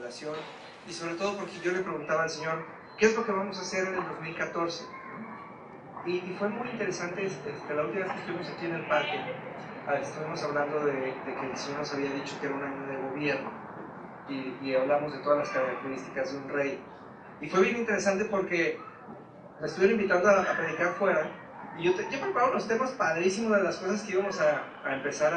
relación, y sobre todo porque yo le preguntaba al Señor, ¿qué es lo que vamos a hacer en el 2014? Y fue muy interesante, la última vez que estuvimos aquí en el parque, estuvimos hablando de que el Señor nos había dicho que era un año de gobierno, y hablamos de todas las características de un rey. Y fue bien interesante porque me estuvieron invitando a predicar fuera, y yo preparaba unos temas padrísimos de las cosas que íbamos a empezar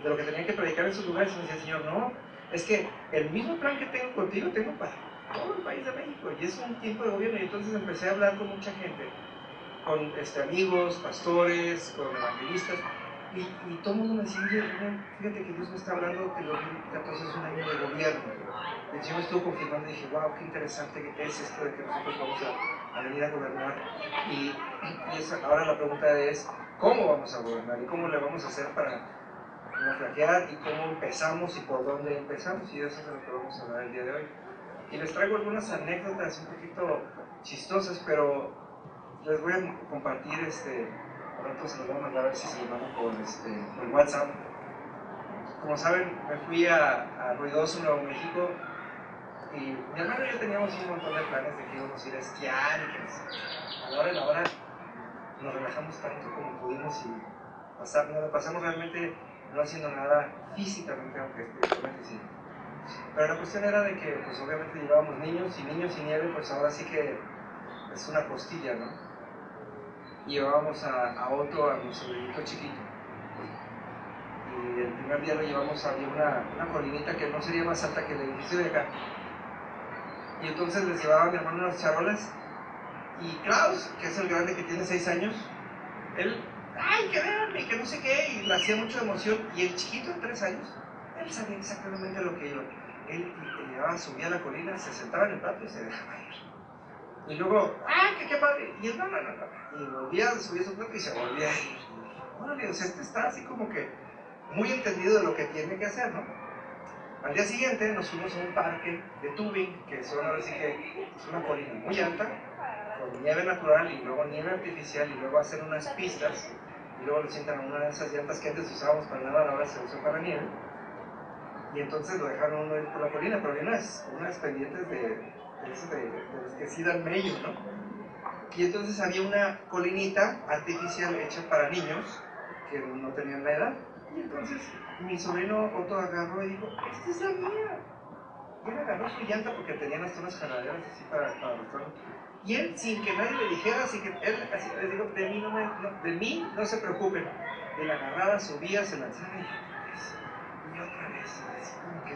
de lo que tenía que predicar en esos lugares, y me decía, Señor, no, es que el mismo plan que tengo contigo, tengo para todo el país de México, y es un tiempo de gobierno. Y entonces empecé a hablar con mucha gente, con amigos, pastores, con evangelistas, y todo el mundo me decía, oye, fíjate que Dios me está hablando que el 2014 es un año de gobierno. Y el Señor me estuvo confirmando, y dije, wow, qué interesante es esto de que nosotros vamos a venir a gobernar. Y ahora la pregunta es, ¿cómo vamos a gobernar? ¿Y cómo le vamos a hacer para naufragiar? ¿Y cómo empezamos? ¿Y por dónde empezamos? Y de eso es de lo que vamos a hablar el día de hoy. Y les traigo algunas anécdotas un poquito chistosas, pero les voy a compartir, pronto se los voy a mandar, a ver si se los mando por WhatsApp. Como saben, me fui a Ruidoso, Nuevo México, y mi hermano y yo teníamos un montón de planes de que íbamos a ir a esquiar, y que a la hora de la hora nos relajamos tanto como pudimos, y nos la pasamos realmente no haciendo nada físicamente, aunque espiritualmente sí. Pero la cuestión era de que, pues obviamente llevábamos niños y nieve, pues ahora sí que es una costilla, ¿no? Y llevábamos a Otto, a mi sobrinito chiquito, y el primer día lo llevamos a una colinita que no sería más alta que el edificio de acá, y entonces les llevaba a mi hermano unas charolas, y Klaus, que es el grande que tiene 6 años, él, ¡ay, que vean! Que no sé qué, y le hacía mucha emoción. Y el chiquito de 3 años, él sabía exactamente lo que iba. Él subía a la colina, se sentaba en el patio y se dejaba ir. Y luego, ¡ah, qué padre! Y él, no. Y volvía a subir su plato y se volvía a ir. Órale, o sea, está así como que muy entendido de lo que tiene que hacer, ¿no? Al día siguiente nos fuimos a un parque de tubing, que son, ahora sí que es una colina muy alta, con nieve natural y luego nieve artificial, y luego hacen unas pistas, y luego lo sientan a una de esas llantas que antes usábamos para nadar, ahora se usa para nieve, y entonces lo dejaron uno ir por la colina, pero había unas pendientes de los que sí dan mello, ¿no? Y entonces había una colinita artificial hecha para niños que no tenían la edad, y entonces mi sobrino Otto agarró y dijo, ¡esta es la mía! Y él agarró su llanta porque tenían hasta unas jaladeras así para arrastrar. Y él, sin que nadie le dijera, así que él así les dijo, de mí no se preocupen. Él agarraba, subía, se lanzaba y otra vez. Así como que...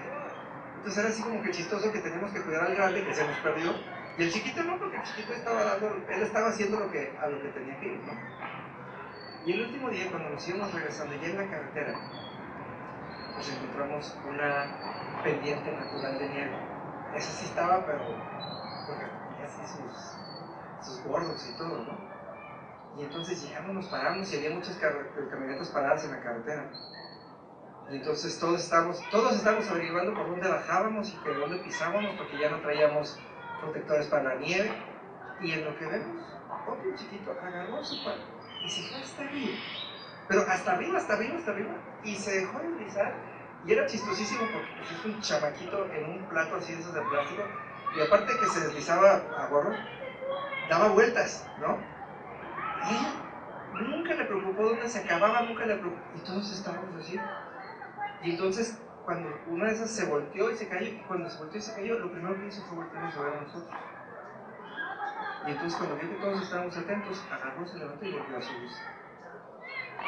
Entonces era así como que chistoso que teníamos que cuidar al grande que se nos perdió. Y el chiquito no, porque el chiquito él estaba haciendo a lo que tenía que ir, ¿no? Y el último día, cuando nos íbamos regresando ya en la carretera, pues encontramos una pendiente natural de nieve. Esa sí estaba, pero porque tenía así sus bordos y todo, ¿no? Y entonces llegamos, nos paramos, y había muchas camionetas paradas en la carretera. Y entonces todos estábamos averiguando por dónde bajábamos y por dónde pisábamos, porque ya no traíamos protectores para la nieve. Y en lo que vemos, otro chiquito agarró su palo y se fue hasta arriba. Pero hasta arriba, y se dejó deslizar. Y era chistosísimo porque pues, es un chamaquito en un plato así de esos de plástico, y aparte que se deslizaba a gorro, daba vueltas, ¿no? Y nunca le preocupó dónde se acababa, nunca le preocupó. Y todos estábamos así. Y entonces, cuando una de esas se volteó y se cayó, lo primero que hizo fue voltearnos a ver a nosotros. Y entonces, cuando vio que todos estábamos atentos, agarró, se levantó y volvió a subirse.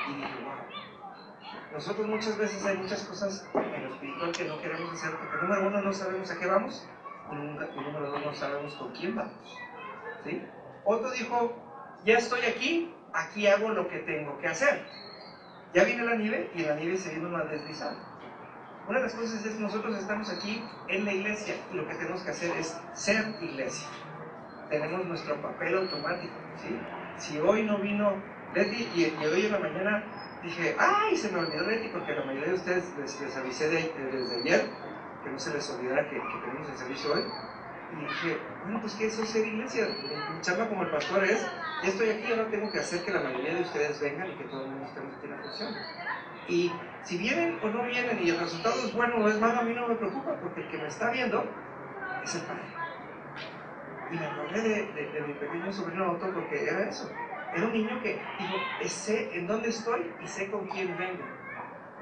Y dije, wow. Nosotros muchas veces hay muchas cosas en lo espiritual que no queremos hacer, porque número uno, no sabemos a qué vamos, y número dos, no sabemos con quién vamos, ¿sí? Otro dijo, ya estoy aquí hago lo que tengo que hacer. Ya viene la nieve, y en la nieve se vino una deslizada. Una de las cosas es que nosotros estamos aquí en la iglesia, y lo que tenemos que hacer es ser iglesia. Tenemos nuestro papel automático, ¿sí? Si hoy no vino Leti, y hoy en la mañana dije, ¡ay! Se me olvidó Leti, porque la mayoría de ustedes les avisé desde ayer, que no se les olvidara que tenemos el servicio hoy. Y dije, bueno, pues ¿qué es eso, ser iglesia? Mi chamba como el pastor es, ya estoy aquí, ahora tengo que hacer que la mayoría de ustedes vengan y que todo el mundo estemos aquí en la función. Y si vienen o no vienen y el resultado es bueno o es malo, a mí no me preocupa, porque el que me está viendo es el Padre. Y me acordé de mi pequeño sobrino Otto porque era eso. Era un niño que dijo, sé en dónde estoy y sé con quién vengo.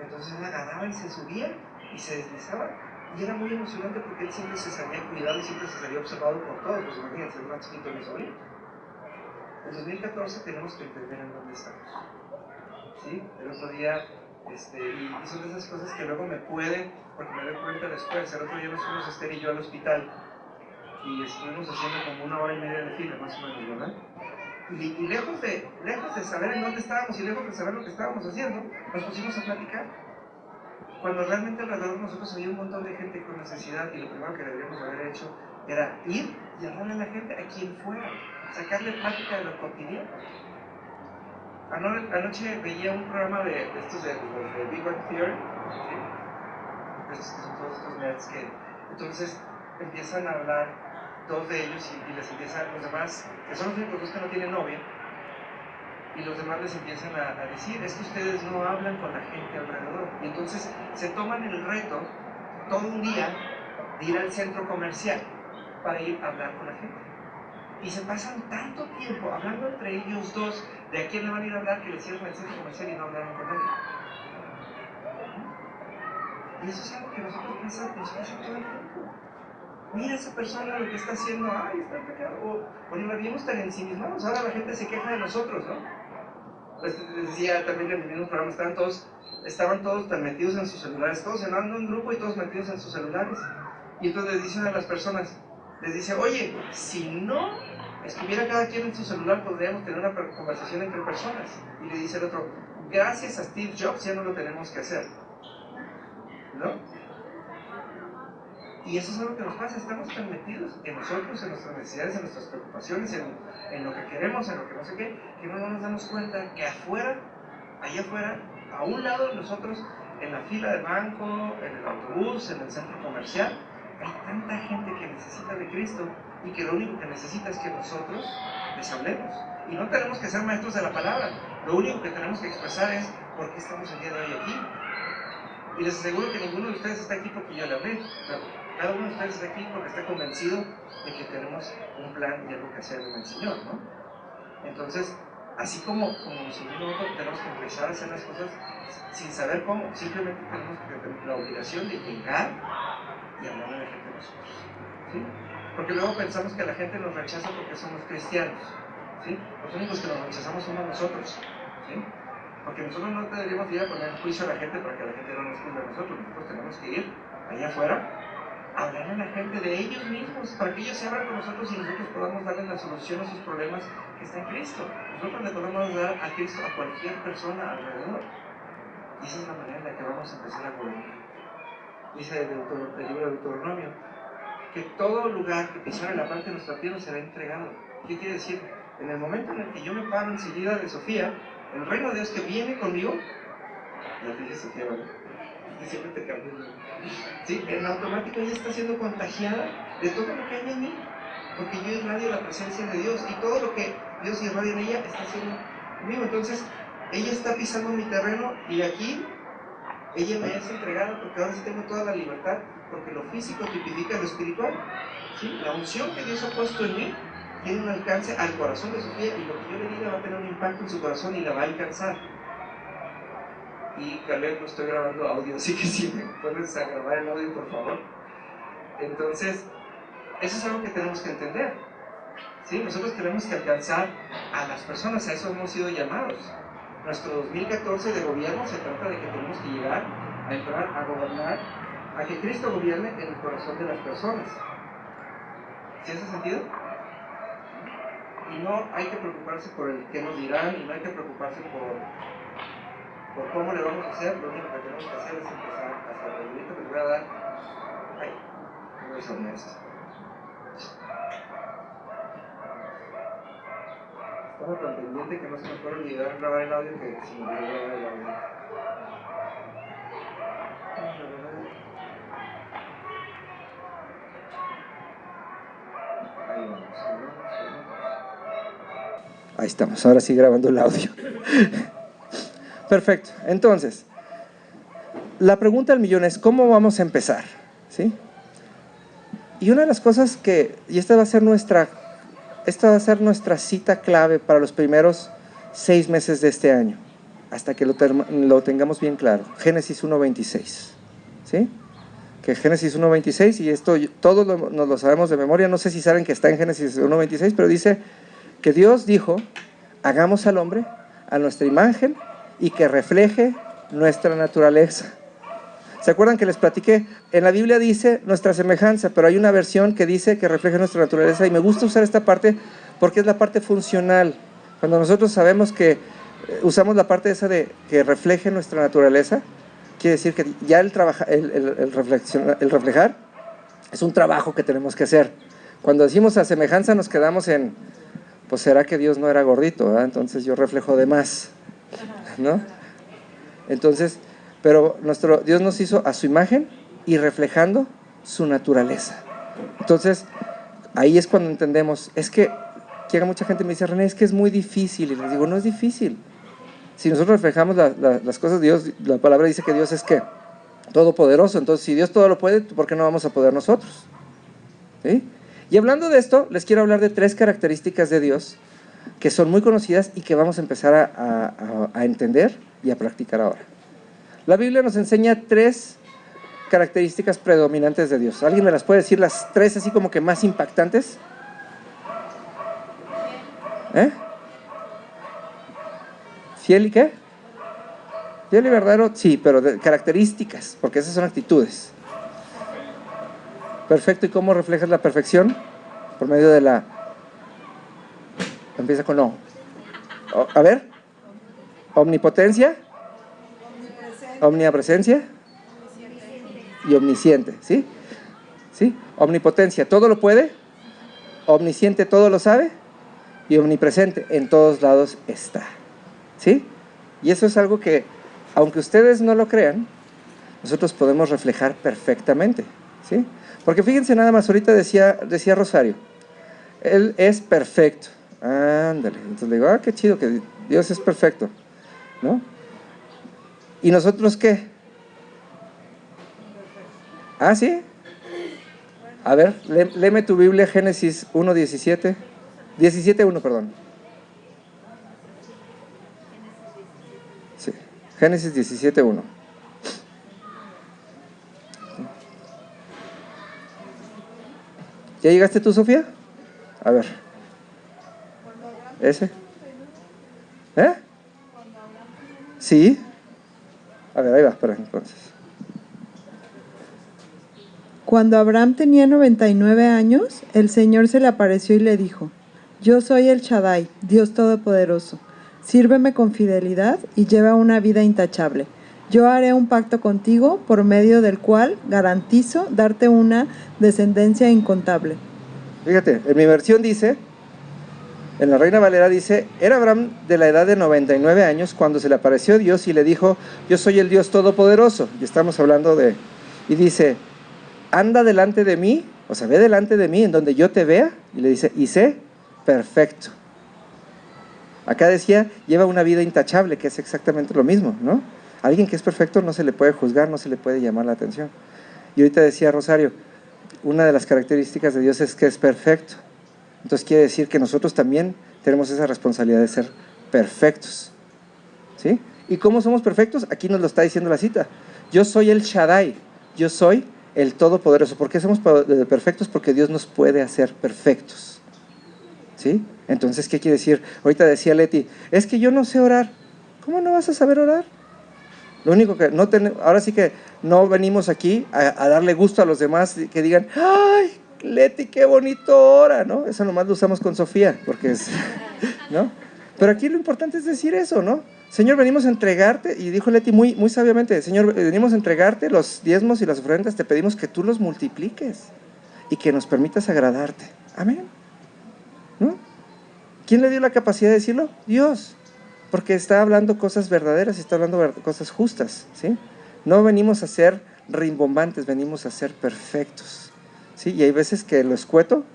Entonces él agarraba y se subía y se deslizaba. Y era muy emocionante porque él siempre se salía cuidado y siempre se salía observado por todos. Pues imagínense, el más chiquito de mi sobrino. En 2014 tenemos que entender en dónde estamos. ¿Sí? El otro día, y son de esas cosas que luego me pueden, porque me doy cuenta después. El otro día nos fuimos Esther y yo al hospital y estuvimos haciendo como 1 hora y media de fila, más o menos, ¿verdad? Y lejos de saber en dónde estábamos y lejos de saber lo que estábamos haciendo, nos pusimos a platicar. Cuando realmente alrededor de nosotros había un montón de gente con necesidad y lo primero que deberíamos haber hecho era ir y hablarle a la gente, a quien fuera, sacarle plática de lo cotidiano. Anoche veía un programa de estos de Big Bang Theory, ¿sí? Estos que son todos estos nerds que entonces empiezan a hablar dos de ellos y les empiezan los demás, que son los únicos dos que no tienen novia, y los demás les empiezan a decir, es que ustedes no hablan con la gente alrededor. Y entonces se toman el reto todo un día de ir al centro comercial para ir a hablar con la gente. Y se pasan tanto tiempo hablando entre ellos dos de a quién le van a ir a hablar que les cierran el centro comercial y no hablaron con nadie. Y eso es algo que nosotros nos pasa todo el tiempo. Mira esa persona lo que está haciendo, ay, está pecado. O nos la vimos tan ensimismados, ahora la gente se queja de nosotros, ¿no? Pues les decía también en el mismo programa, estaban todos tan metidos en sus celulares, todos cenando en un grupo y todos metidos en sus celulares. Y entonces les dicen a las personas, les dice, oye, si no estuviera cada quien en su celular, podríamos tener una conversación entre personas. Y le dice el otro, gracias a Steve Jobs ya no lo tenemos que hacer, ¿no? Y eso es algo que nos pasa, estamos tan metidos en nosotros, en nuestras necesidades, en nuestras preocupaciones, en lo que queremos, en lo que no sé qué, que no nos damos cuenta que afuera, allá afuera, a un lado de nosotros, en la fila de banco, en el autobús, en el centro comercial, hay tanta gente que necesita de Cristo y que lo único que necesita es que nosotros les hablemos. Y no tenemos que ser maestros de la palabra, lo único que tenemos que expresar es por qué estamos el día de hoy aquí. Y les aseguro que ninguno de ustedes está aquí porque yo le hablé. Cada uno de ustedes está aquí porque está convencido de que tenemos un plan y algo que hacer en el Señor, ¿no? Entonces, así como nosotros tenemos que empezar a hacer las cosas sin saber cómo, simplemente tenemos que tener la obligación de llegar y hablar a la gente de nosotros, ¿sí? Porque luego pensamos que la gente nos rechaza porque somos cristianos, ¿sí? Los únicos que nos rechazamos somos nosotros, ¿sí? Porque nosotros no deberíamos ir a poner juicio a la gente para que la gente no nos juzgue a nosotros. Nosotros tenemos que ir allá afuera a hablar a la gente de ellos mismos, para que ellos se abran con nosotros y nosotros podamos darle la solución a sus problemas que está en Cristo. Nosotros le podemos dar a Cristo a cualquier persona alrededor. Y esa es la manera en la que vamos a empezar a gobernar. Dice el libro de Deuteronomio que todo lugar que pisara la parte de nuestra piel nos será entregado. ¿Qué quiere decir? En el momento en el que yo me paro enseguida de Sofía, el reino de Dios que viene conmigo, ya te dije Sofía, ¿verdad? Que siempre te cambio. ¿Sí? En automático ella está siendo contagiada de todo lo que hay en mí, porque yo irradio la presencia de Dios y todo lo que Dios irradia en ella está siendo conmigo. Entonces, ella está pisando mi terreno y aquí ella me es entregada porque ahora sí tengo toda la libertad, porque lo físico tipifica lo espiritual. ¿Sí? La unción que Dios ha puesto en mí tiene un alcance al corazón de Sofía y lo que yo le diga va a tener un impacto en su corazón y la va a alcanzar. Y Caleb, no estoy grabando audio, así que si me pones a grabar el audio, por favor. Entonces, eso es algo que tenemos que entender, ¿sí? Nosotros tenemos que alcanzar a las personas, a eso hemos sido llamados. Nuestro 2014 de gobierno se trata de que tenemos que llegar a entrar a gobernar, a que Cristo gobierne en el corazón de las personas. ¿Sí hace sentido? Y no hay que preocuparse por el qué nos dirán, y no hay que preocuparse por cómo le vamos a hacer. Lo único que tenemos que hacer es empezar a hacerlo. Y ahorita les voy a dar, voy a ser honesto. Estaba tan pendiente que no se me puede olvidar grabar el audio que se me olvidó grabar el audio. Ahí vamos. Ahí estamos, ahora sí grabando el audio. Perfecto, entonces, la pregunta del millón es, ¿cómo vamos a empezar? ¿Sí? Y una de las cosas y esta va a ser nuestra cita clave para los primeros 6 meses de este año, hasta que lo tengamos bien claro. Génesis 1:26, ¿sí? Que Génesis 1:26, y esto todos nos lo sabemos de memoria, no sé si saben que está en Génesis 1:26, pero dice que Dios dijo, hagamos al hombre a nuestra imagen y que refleje nuestra naturaleza. ¿Se acuerdan que les platiqué? En la Biblia dice nuestra semejanza, pero hay una versión que dice que refleja nuestra naturaleza, y me gusta usar esta parte porque es la parte funcional. Cuando nosotros sabemos que usamos la parte esa de que refleje nuestra naturaleza, quiere decir que ya el reflejar es un trabajo que tenemos que hacer. Cuando decimos a semejanza nos quedamos en, pues será que Dios no era gordito, ¿verdad? Entonces yo reflejo de más, ¿no? Entonces, pero Dios nos hizo a su imagen y reflejando su naturaleza. Entonces, ahí es cuando entendemos, es que llega mucha gente y me dice, René, es que es muy difícil, y les digo, no es difícil. Si nosotros reflejamos las cosas de Dios, la palabra dice que Dios es ¿qué? Todopoderoso. Entonces, si Dios todo lo puede, ¿por qué no vamos a poder nosotros? ¿Sí? Y hablando de esto, les quiero hablar de 3 características de Dios que son muy conocidas y que vamos a empezar a entender y a practicar ahora. La Biblia nos enseña 3 características predominantes de Dios. ¿Alguien me las puede decir, las 3 así como que más impactantes? ¿Fiel y qué? ¿Fiel y verdadero? Sí, pero de características, porque esas son actitudes. Perfecto, ¿y cómo reflejas la perfección? Por medio de la... Empieza con O. A ver. Omnipotencia. Omnipresencia. Y omnisciente, ¿sí? ¿Sí? Omnipotencia, todo lo puede. Omnisciente, todo lo sabe. Y omnipresente, en todos lados está. ¿Sí? Y eso es algo que, aunque ustedes no lo crean, nosotros podemos reflejar perfectamente, ¿sí? Porque fíjense nada más, ahorita decía Rosario, Él es perfecto. Ándale, entonces le digo, qué chido que Dios es perfecto, ¿no? ¿Y nosotros qué? ¿Sí? A ver, léeme tu Biblia, Génesis 1:17, 17:1, perdón. Sí, Génesis 17:1. ¿Ya llegaste tú, Sofía? A ver. ¿Ese? Sí. A ver, ahí va, espera, entonces. Cuando Abraham tenía 99 años, el Señor se le apareció y le dijo: Yo soy el Shaddai, Dios Todopoderoso. Sírveme con fidelidad y lleva una vida intachable. Yo haré un pacto contigo por medio del cual garantizo darte una descendencia incontable. Fíjate, en mi versión dice, en la Reina Valera dice, era Abraham de la edad de 99 años cuando se le apareció Dios y le dijo, yo soy el Dios Todopoderoso. Y estamos hablando y dice, anda delante de mí, o sea, ve delante de mí en donde yo te vea, y le dice, y sé perfecto. Acá decía, lleva una vida intachable, que es exactamente lo mismo, ¿no? Alguien que es perfecto no se le puede juzgar, no se le puede llamar la atención. Y ahorita decía Rosario, una de las características de Dios es que es perfecto. Entonces quiere decir que nosotros también tenemos esa responsabilidad de ser perfectos, ¿sí? ¿Y cómo somos perfectos? Aquí nos lo está diciendo la cita. Yo soy el Shaddai, yo soy el Todopoderoso. ¿Por qué somos perfectos? Porque Dios nos puede hacer perfectos, ¿sí? Entonces, ¿qué quiere decir? Ahorita decía Leti, es que yo no sé orar. ¿Cómo no vas a saber orar? Lo único que no tenemos, ahora sí que no venimos aquí a darle gusto a los demás que digan, ¡ay, Leti, qué bonito ora! ¿No? Eso nomás lo usamos con Sofía, porque es, ¿no? Pero aquí lo importante es decir eso, ¿no? Señor, venimos a entregarte, y dijo Leti muy, muy sabiamente, Señor, venimos a entregarte los diezmos y las ofrendas, te pedimos que tú los multipliques y que nos permitas agradarte. Amén, ¿no? ¿Quién le dio la capacidad de decirlo? Dios, porque está hablando cosas verdaderas y está hablando cosas justas, ¿sí? No venimos a ser rimbombantes, venimos a ser perfectos, ¿sí? Y hay veces que lo escueto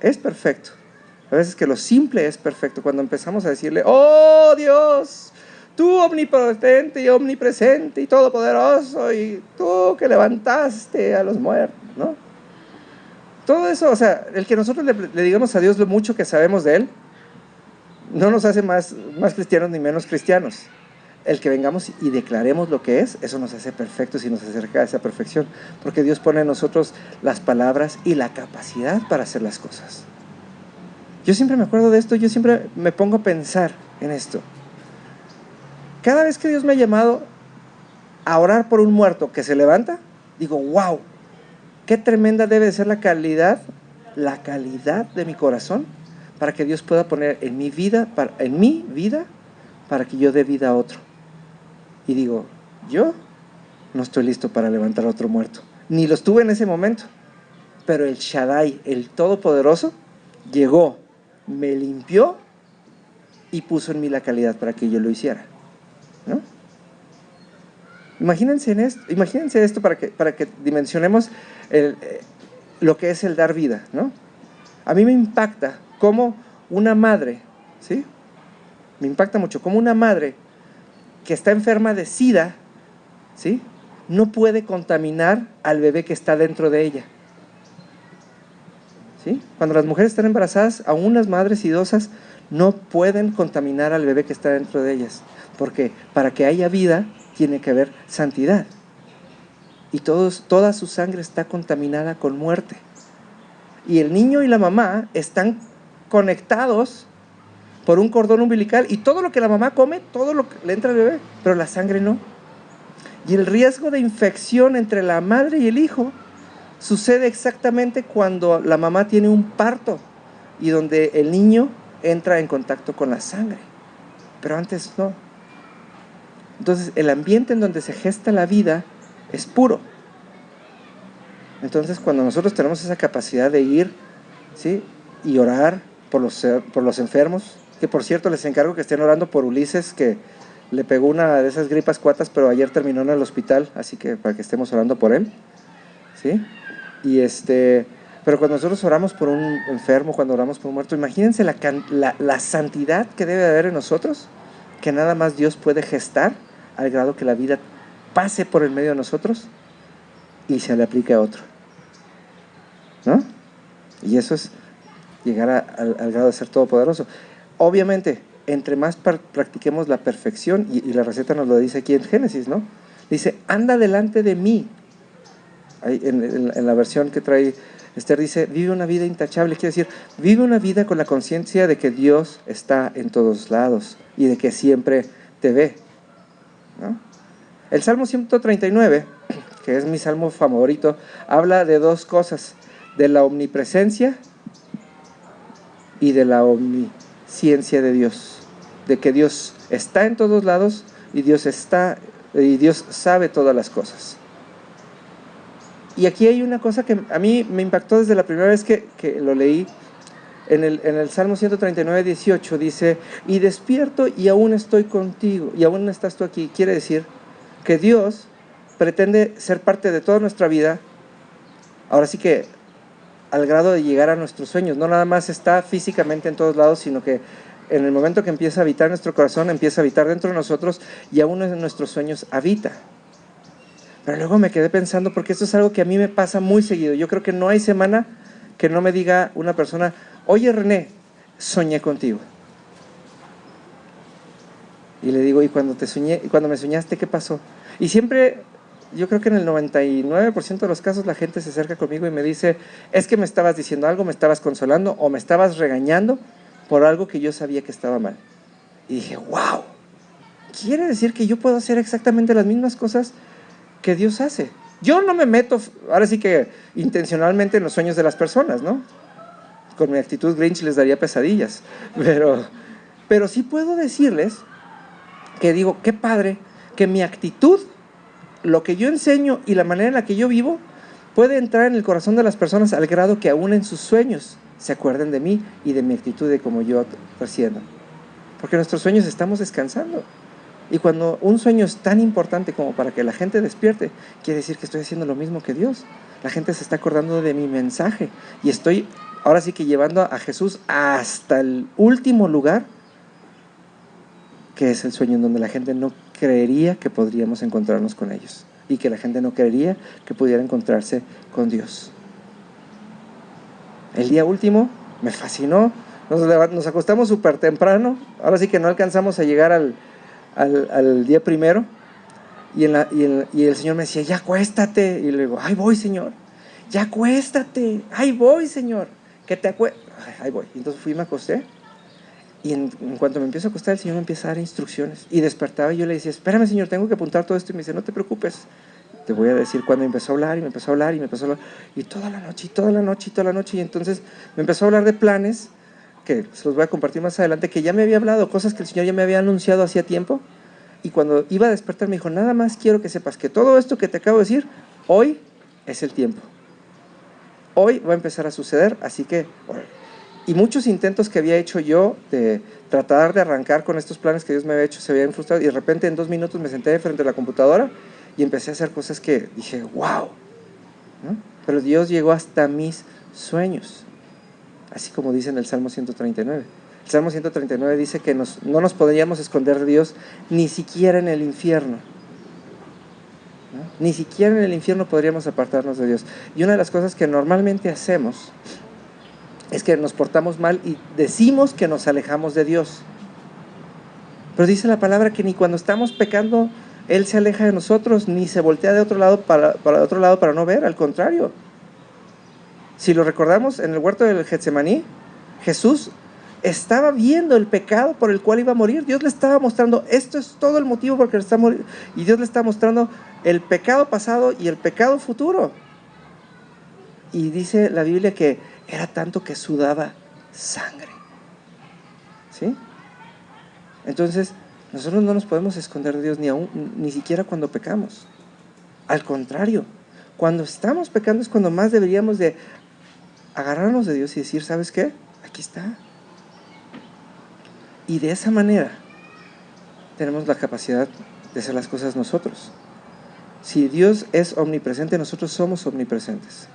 es perfecto, a veces que lo simple es perfecto. Cuando empezamos a decirle, ¡oh Dios! Tú omnipotente y omnipresente y todopoderoso, y tú que levantaste a los muertos, ¿no? Todo eso, o sea, el que nosotros le digamos a Dios lo mucho que sabemos de Él, no nos hace más cristianos ni menos cristianos. El que vengamos y declaremos lo que es, eso nos hace perfectos y nos acerca a esa perfección, porque Dios pone en nosotros las palabras y la capacidad para hacer las cosas. Yo siempre me acuerdo de esto, yo siempre me pongo a pensar en esto. Cada vez que Dios me ha llamado a orar por un muerto que se levanta, digo, wow, qué tremenda debe de ser la calidad de mi corazón para que Dios pueda poner en mi vida para que yo dé vida a otro. Y digo, yo no estoy listo para levantar a otro muerto, ni lo estuve en ese momento, pero el Shaddai, el Todopoderoso, llegó, me limpió y puso en mí la calidad para que yo lo hiciera, ¿no? Imagínense esto para que dimensionemos lo que es el dar vida, ¿no? A mí me impacta cómo una madre, ¿sí? Me impacta mucho cómo una madre que está enferma de SIDA, ¿sí?, no puede contaminar al bebé que está dentro de ella, ¿sí? Cuando las mujeres están embarazadas, aún las madres idosas no pueden contaminar al bebé que está dentro de ellas, porque para que haya vida tiene que haber santidad, y toda su sangre está contaminada con muerte, y el niño y la mamá están conectados por un cordón umbilical, y todo lo que la mamá come, todo lo que le entra al bebé, pero la sangre no. Y el riesgo de infección entre la madre y el hijo sucede exactamente cuando la mamá tiene un parto y donde el niño entra en contacto con la sangre, pero antes no. Entonces el ambiente en donde se gesta la vida es puro. Entonces cuando nosotros tenemos esa capacidad de ir, ¿sí?, y orar por los enfermos, que por cierto les encargo que estén orando por Ulises, que le pegó una de esas gripas cuatas, pero ayer terminó en el hospital, así que para que estemos orando por él, ¿sí? Y pero cuando nosotros oramos por un enfermo, cuando oramos por un muerto, imagínense la santidad que debe haber en nosotros, que nada más Dios puede gestar al grado que la vida pase por el medio de nosotros y se le aplique a otro, ¿no? Y eso es llegar al grado de ser todopoderoso. Obviamente, entre más practiquemos la perfección, y la receta nos lo dice aquí en Génesis, ¿no? Dice, anda delante de mí. Ahí, en la versión que trae Esther dice, vive una vida intachable, quiere decir, vive una vida con la conciencia de que Dios está en todos lados y de que siempre te ve, ¿no? El Salmo 139, que es mi salmo favorito, habla de dos cosas, de la omnipresencia y de la omnisciencia de Dios, de que Dios está en todos lados y Dios sabe todas las cosas. Y aquí hay una cosa que a mí me impactó desde la primera vez que lo leí. En el Salmo 139, 18 dice, y despierto y aún estoy contigo, y aún estás tú aquí. Quiere decir que Dios pretende ser parte de toda nuestra vida, ahora sí que al grado de llegar a nuestros sueños. No nada más está físicamente en todos lados, sino que en el momento que empieza a habitar nuestro corazón, empieza a habitar dentro de nosotros y aún en nuestros sueños habita. Pero luego me quedé pensando, porque esto es algo que a mí me pasa muy seguido. Yo creo que no hay semana que no me diga una persona, oye René, soñé contigo. Y le digo, ¿y cuando me soñaste, qué pasó? Y siempre, yo creo que en el 99% de los casos la gente se acerca conmigo y me dice, es que me estabas diciendo algo, me estabas consolando o me estabas regañando por algo que yo sabía que estaba mal. Y dije, wow, quiere decir que yo puedo hacer exactamente las mismas cosas que Dios hace. Yo no me meto, ahora sí que intencionalmente, en los sueños de las personas, ¿no? Con mi actitud Grinch les daría pesadillas, pero sí puedo decirles que digo, qué padre, que mi actitud, lo que yo enseño y la manera en la que yo vivo, puede entrar en el corazón de las personas al grado que aún en sus sueños se acuerden de mí y de mi actitud, de cómo yo trasciendo. Porque en nuestros sueños estamos descansando. Y cuando un sueño es tan importante como para que la gente despierte, quiere decir que estoy haciendo lo mismo que Dios. La gente se está acordando de mi mensaje y estoy ahora sí que llevando a Jesús hasta el último lugar, que es el sueño en donde la gente no creería que podríamos encontrarnos con ellos y que la gente no creería que pudiera encontrarse con Dios. El día último me fascinó, nos acostamos súper temprano, ahora sí que no alcanzamos a llegar al día primero, y el Señor me decía, ya acuéstate, y le digo, ahí voy, Señor, ya acuéstate, ahí voy, Señor, que te ahí voy. Y entonces fui y me acosté, y en cuanto me empiezo a acostar, el Señor me empieza a dar instrucciones, y despertaba y yo le decía, espérame, Señor, tengo que apuntar todo esto, y me dice, no te preocupes, te voy a decir. Cuando empezó a hablar y me empezó a hablar y me empezó a hablar, y toda la noche, y toda la noche, y toda la noche, y entonces me empezó a hablar de planes, que se los voy a compartir más adelante, que ya me había hablado, cosas que el Señor ya me había anunciado hacía tiempo, y cuando iba a despertar me dijo, nada más quiero que sepas que todo esto que te acabo de decir, hoy es el tiempo, hoy va a empezar a suceder, así que, y muchos intentos que había hecho yo de tratar de arrancar con estos planes que Dios me había hecho se habían frustrado, y de repente en 2 minutos me senté frente a la computadora y empecé a hacer cosas que dije, wow, ¿no? Pero Dios llegó hasta mis sueños, así como dice en el Salmo 139. El Salmo 139 dice que no nos podríamos esconder de Dios ni siquiera en el infierno, ¿no? Ni siquiera en el infierno podríamos apartarnos de Dios. Y una de las cosas que normalmente hacemos es que nos portamos mal y decimos que nos alejamos de Dios. Pero dice la palabra que ni cuando estamos pecando Él se aleja de nosotros, ni se voltea de otro lado para otro lado para no ver, al contrario. Si lo recordamos, en el huerto del Getsemaní, Jesús estaba viendo el pecado por el cual iba a morir. Dios le estaba mostrando, esto es todo el motivo por el que está muriendo, y Dios le está mostrando el pecado pasado y el pecado futuro. Y dice la Biblia que era tanto que sudaba sangre, ¿sí? Entonces, nosotros no nos podemos esconder de Dios ni siquiera cuando pecamos. Al contrario, cuando estamos pecando es cuando más deberíamos de agarrarnos de Dios y decir, ¿sabes qué? Aquí está. Y de esa manera tenemos la capacidad de hacer las cosas nosotros. Si Dios es omnipresente, nosotros somos omnipresentes.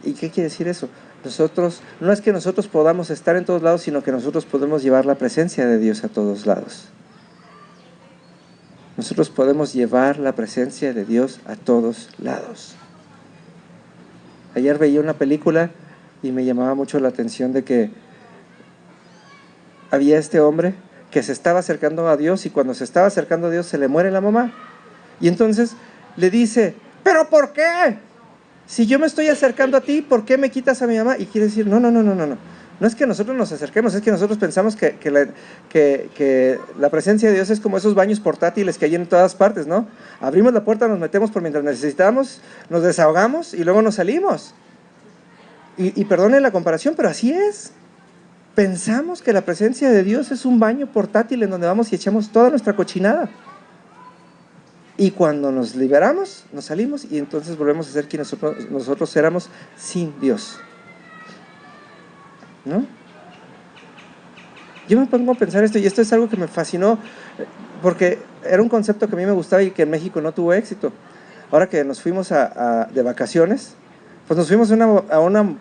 ¿Y qué quiere decir eso? Nosotros, no es que nosotros podamos estar en todos lados, sino que nosotros podemos llevar la presencia de Dios a todos lados. Nosotros podemos llevar la presencia de Dios a todos lados. Ayer veía una película y me llamaba mucho la atención de que había este hombre que se estaba acercando a Dios, y cuando se estaba acercando a Dios se le muere la mamá. Y entonces le dice, ¿pero por qué? Si yo me estoy acercando a ti, ¿por qué me quitas a mi mamá? Y quiere decir, no. No es que nosotros nos acerquemos, es que nosotros pensamos que la presencia de Dios es como esos baños portátiles que hay en todas partes, ¿no? Abrimos la puerta, nos metemos por mientras necesitamos, nos desahogamos y luego nos salimos. Y perdone la comparación, pero así es. Pensamos que la presencia de Dios es un baño portátil en donde vamos y echamos toda nuestra cochinada. Y cuando nos liberamos, nos salimos y entonces volvemos a ser quien nosotros éramos sin Dios, ¿no? Yo me pongo a pensar esto, y esto es algo que me fascinó, porque era un concepto que a mí me gustaba y que en México no tuvo éxito. Ahora que nos fuimos de vacaciones, pues nos fuimos a una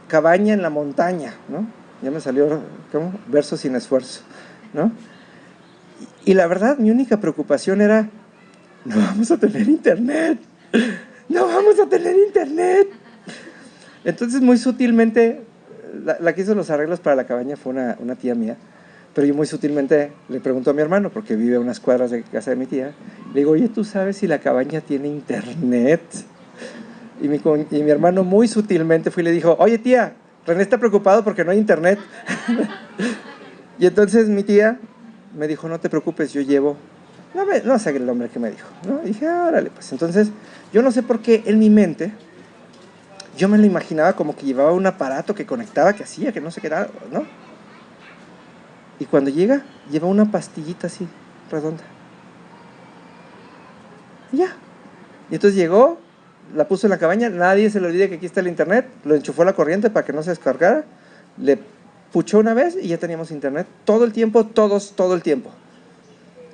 cabaña en la montaña, ¿no? Ya me salió, ¿cómo? Verso sin esfuerzo, ¿no? Y la verdad, mi única preocupación era, no vamos a tener internet, no vamos a tener internet. Entonces muy sutilmente, la que hizo los arreglos para la cabaña fue una tía mía, pero yo muy sutilmente le pregunto a mi hermano, porque vive a unas cuadras de casa de mi tía, le digo, oye, ¿tú sabes si la cabaña tiene internet? Y mi hermano muy sutilmente fue y le dijo, oye tía, René está preocupado porque no hay internet. Y entonces mi tía me dijo, no te preocupes, yo llevo, no sé el nombre que me dijo, ¿no? Y dije, órale, pues. Entonces, yo no sé por qué en mi mente, yo me lo imaginaba como que llevaba un aparato que conectaba, que hacía, que no sé qué era, ¿no? Y cuando lleva una pastillita así, redonda. Y ya. Y entonces llegó, la puso en la cabaña, nadie se le olvide que aquí está el internet, lo enchufó a la corriente para que no se descargara, le puchó una vez y ya teníamos internet todo el tiempo, todo el tiempo.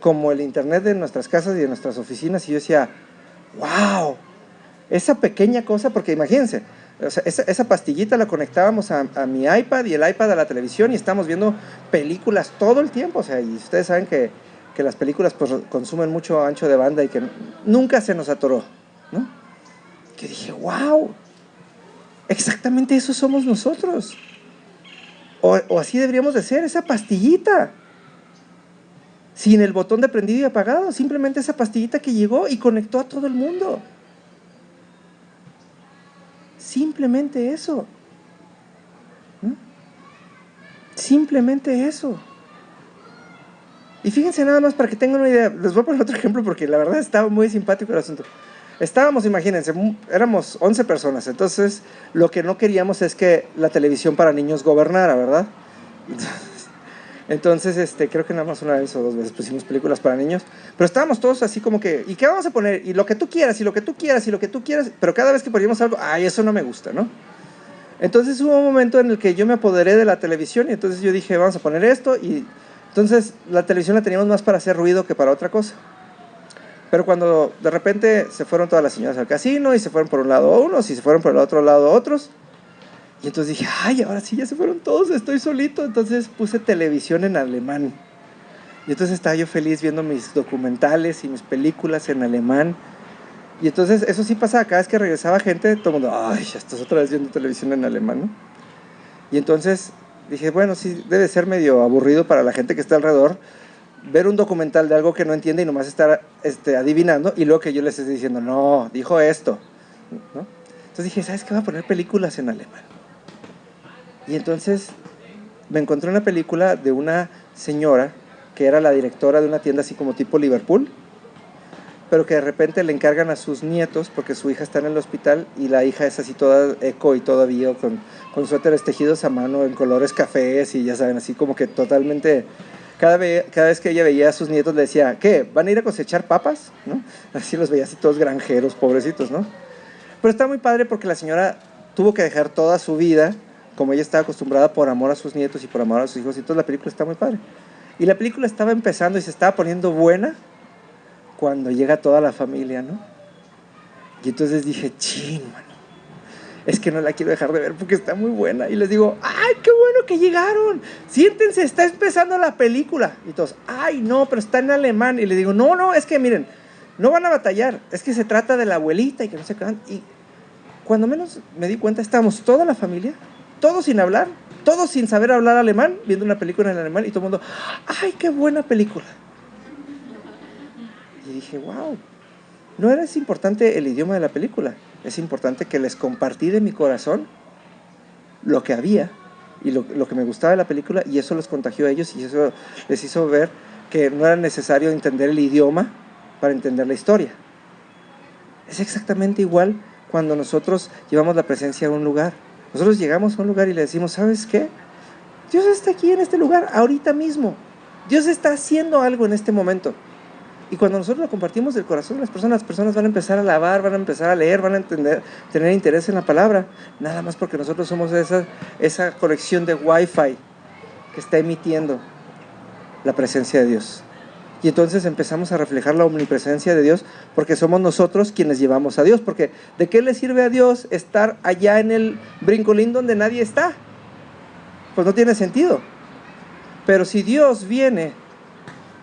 Como el internet de nuestras casas y de nuestras oficinas. Y yo decía, wow, esa pequeña cosa, porque imagínense, o sea, esa pastillita la conectábamos a mi iPad y el iPad a la televisión y estamos viendo películas todo el tiempo. O sea, y ustedes saben que las películas pues consumen mucho ancho de banda y que nunca se nos atoró, ¿no? Que dije, wow. Exactamente eso somos nosotros. O así deberíamos de ser, esa pastillita. Sin el botón de prendido y apagado, simplemente esa pastillita que llegó y conectó a todo el mundo. Simplemente eso. ¿No? Simplemente eso. Y fíjense nada más para que tengan una idea, les voy a poner otro ejemplo porque la verdad estaba muy simpático el asunto. Estábamos, imagínense, éramos 11 personas, entonces lo que no queríamos es que la televisión para niños gobernara, ¿verdad? Entonces, creo que nada más una vez o dos veces pusimos películas para niños, pero estábamos todos así como que, ¿y qué vamos a poner? Y lo que tú quieras, y lo que tú quieras, y lo que tú quieras, pero cada vez que poníamos algo, ay, eso no me gusta, ¿no? Entonces hubo un momento en el que yo me apoderé de la televisión y entonces yo dije, vamos a poner esto, y entonces la televisión la teníamos más para hacer ruido que para otra cosa. Pero cuando de repente se fueron todas las señoras al casino y se fueron por un lado unos y se fueron por el otro lado otros, y entonces dije, ay, ahora sí ya se fueron todos, estoy solito. Entonces puse televisión en alemán. Y entonces estaba yo feliz viendo mis documentales y mis películas en alemán. Y entonces eso sí pasaba, cada vez que regresaba gente, todo el mundo, ay, ya estás otra vez viendo televisión en alemán, ¿no? Y entonces dije, bueno, sí, debe ser medio aburrido para la gente que está alrededor ver un documental de algo que no entiende y nomás estar adivinando, y luego que yo les esté diciendo, no, dijo esto, ¿no? Entonces dije, ¿sabes qué? Voy a poner películas en alemán. Y entonces me encontré una película de una señora que era la directora de una tienda así como tipo Liverpool, pero que de repente le encargan a sus nietos, porque su hija está en el hospital, y la hija es así toda eco y todavía con suéteres tejidos a mano en colores cafés, y ya saben, así como que totalmente... Cada vez que ella veía a sus nietos le decía, ¿qué? ¿Van a ir a cosechar papas? ¿No? Así los veía así todos granjeros, pobrecitos, ¿no? Pero está muy padre porque la señora tuvo que dejar toda su vida, como ella estaba acostumbrada, por amor a sus nietos y por amor a sus hijos, y entonces la película está muy padre. Y la película estaba empezando y se estaba poniendo buena cuando llega toda la familia, ¿no? Y entonces dije, chin, mano, es que no la quiero dejar de ver porque está muy buena. Y les digo, ¡ay, qué bueno que llegaron! Siéntense, está empezando la película. Y todos, ¡ay, no, pero está en alemán! Y les digo, no, es que miren, no van a batallar, es que se trata de la abuelita y que no sé qué. Y cuando menos me di cuenta, estábamos toda la familia, todos sin hablar, todos sin saber hablar alemán, viendo una película en alemán, y todo el mundo, ¡ay, qué buena película! Y dije, wow, no era importante el idioma de la película, es importante que les compartí de mi corazón lo que había y lo que me gustaba de la película, y eso los contagió a ellos y eso les hizo ver que no era necesario entender el idioma para entender la historia. Es exactamente igual cuando nosotros llevamos la presencia a un lugar. Nosotros llegamos a un lugar y le decimos, ¿sabes qué? Dios está aquí en este lugar, ahorita mismo. Dios está haciendo algo en este momento. Y cuando nosotros lo compartimos del corazón de las personas van a empezar a alabar, van a empezar a leer, van a tener interés en la palabra, nada más porque nosotros somos esa conexión de Wi-Fi que está emitiendo la presencia de Dios. Y entonces empezamos a reflejar la omnipresencia de Dios porque somos nosotros quienes llevamos a Dios. Porque ¿de qué le sirve a Dios estar allá en el brincolín donde nadie está? Pues no tiene sentido. Pero si Dios viene,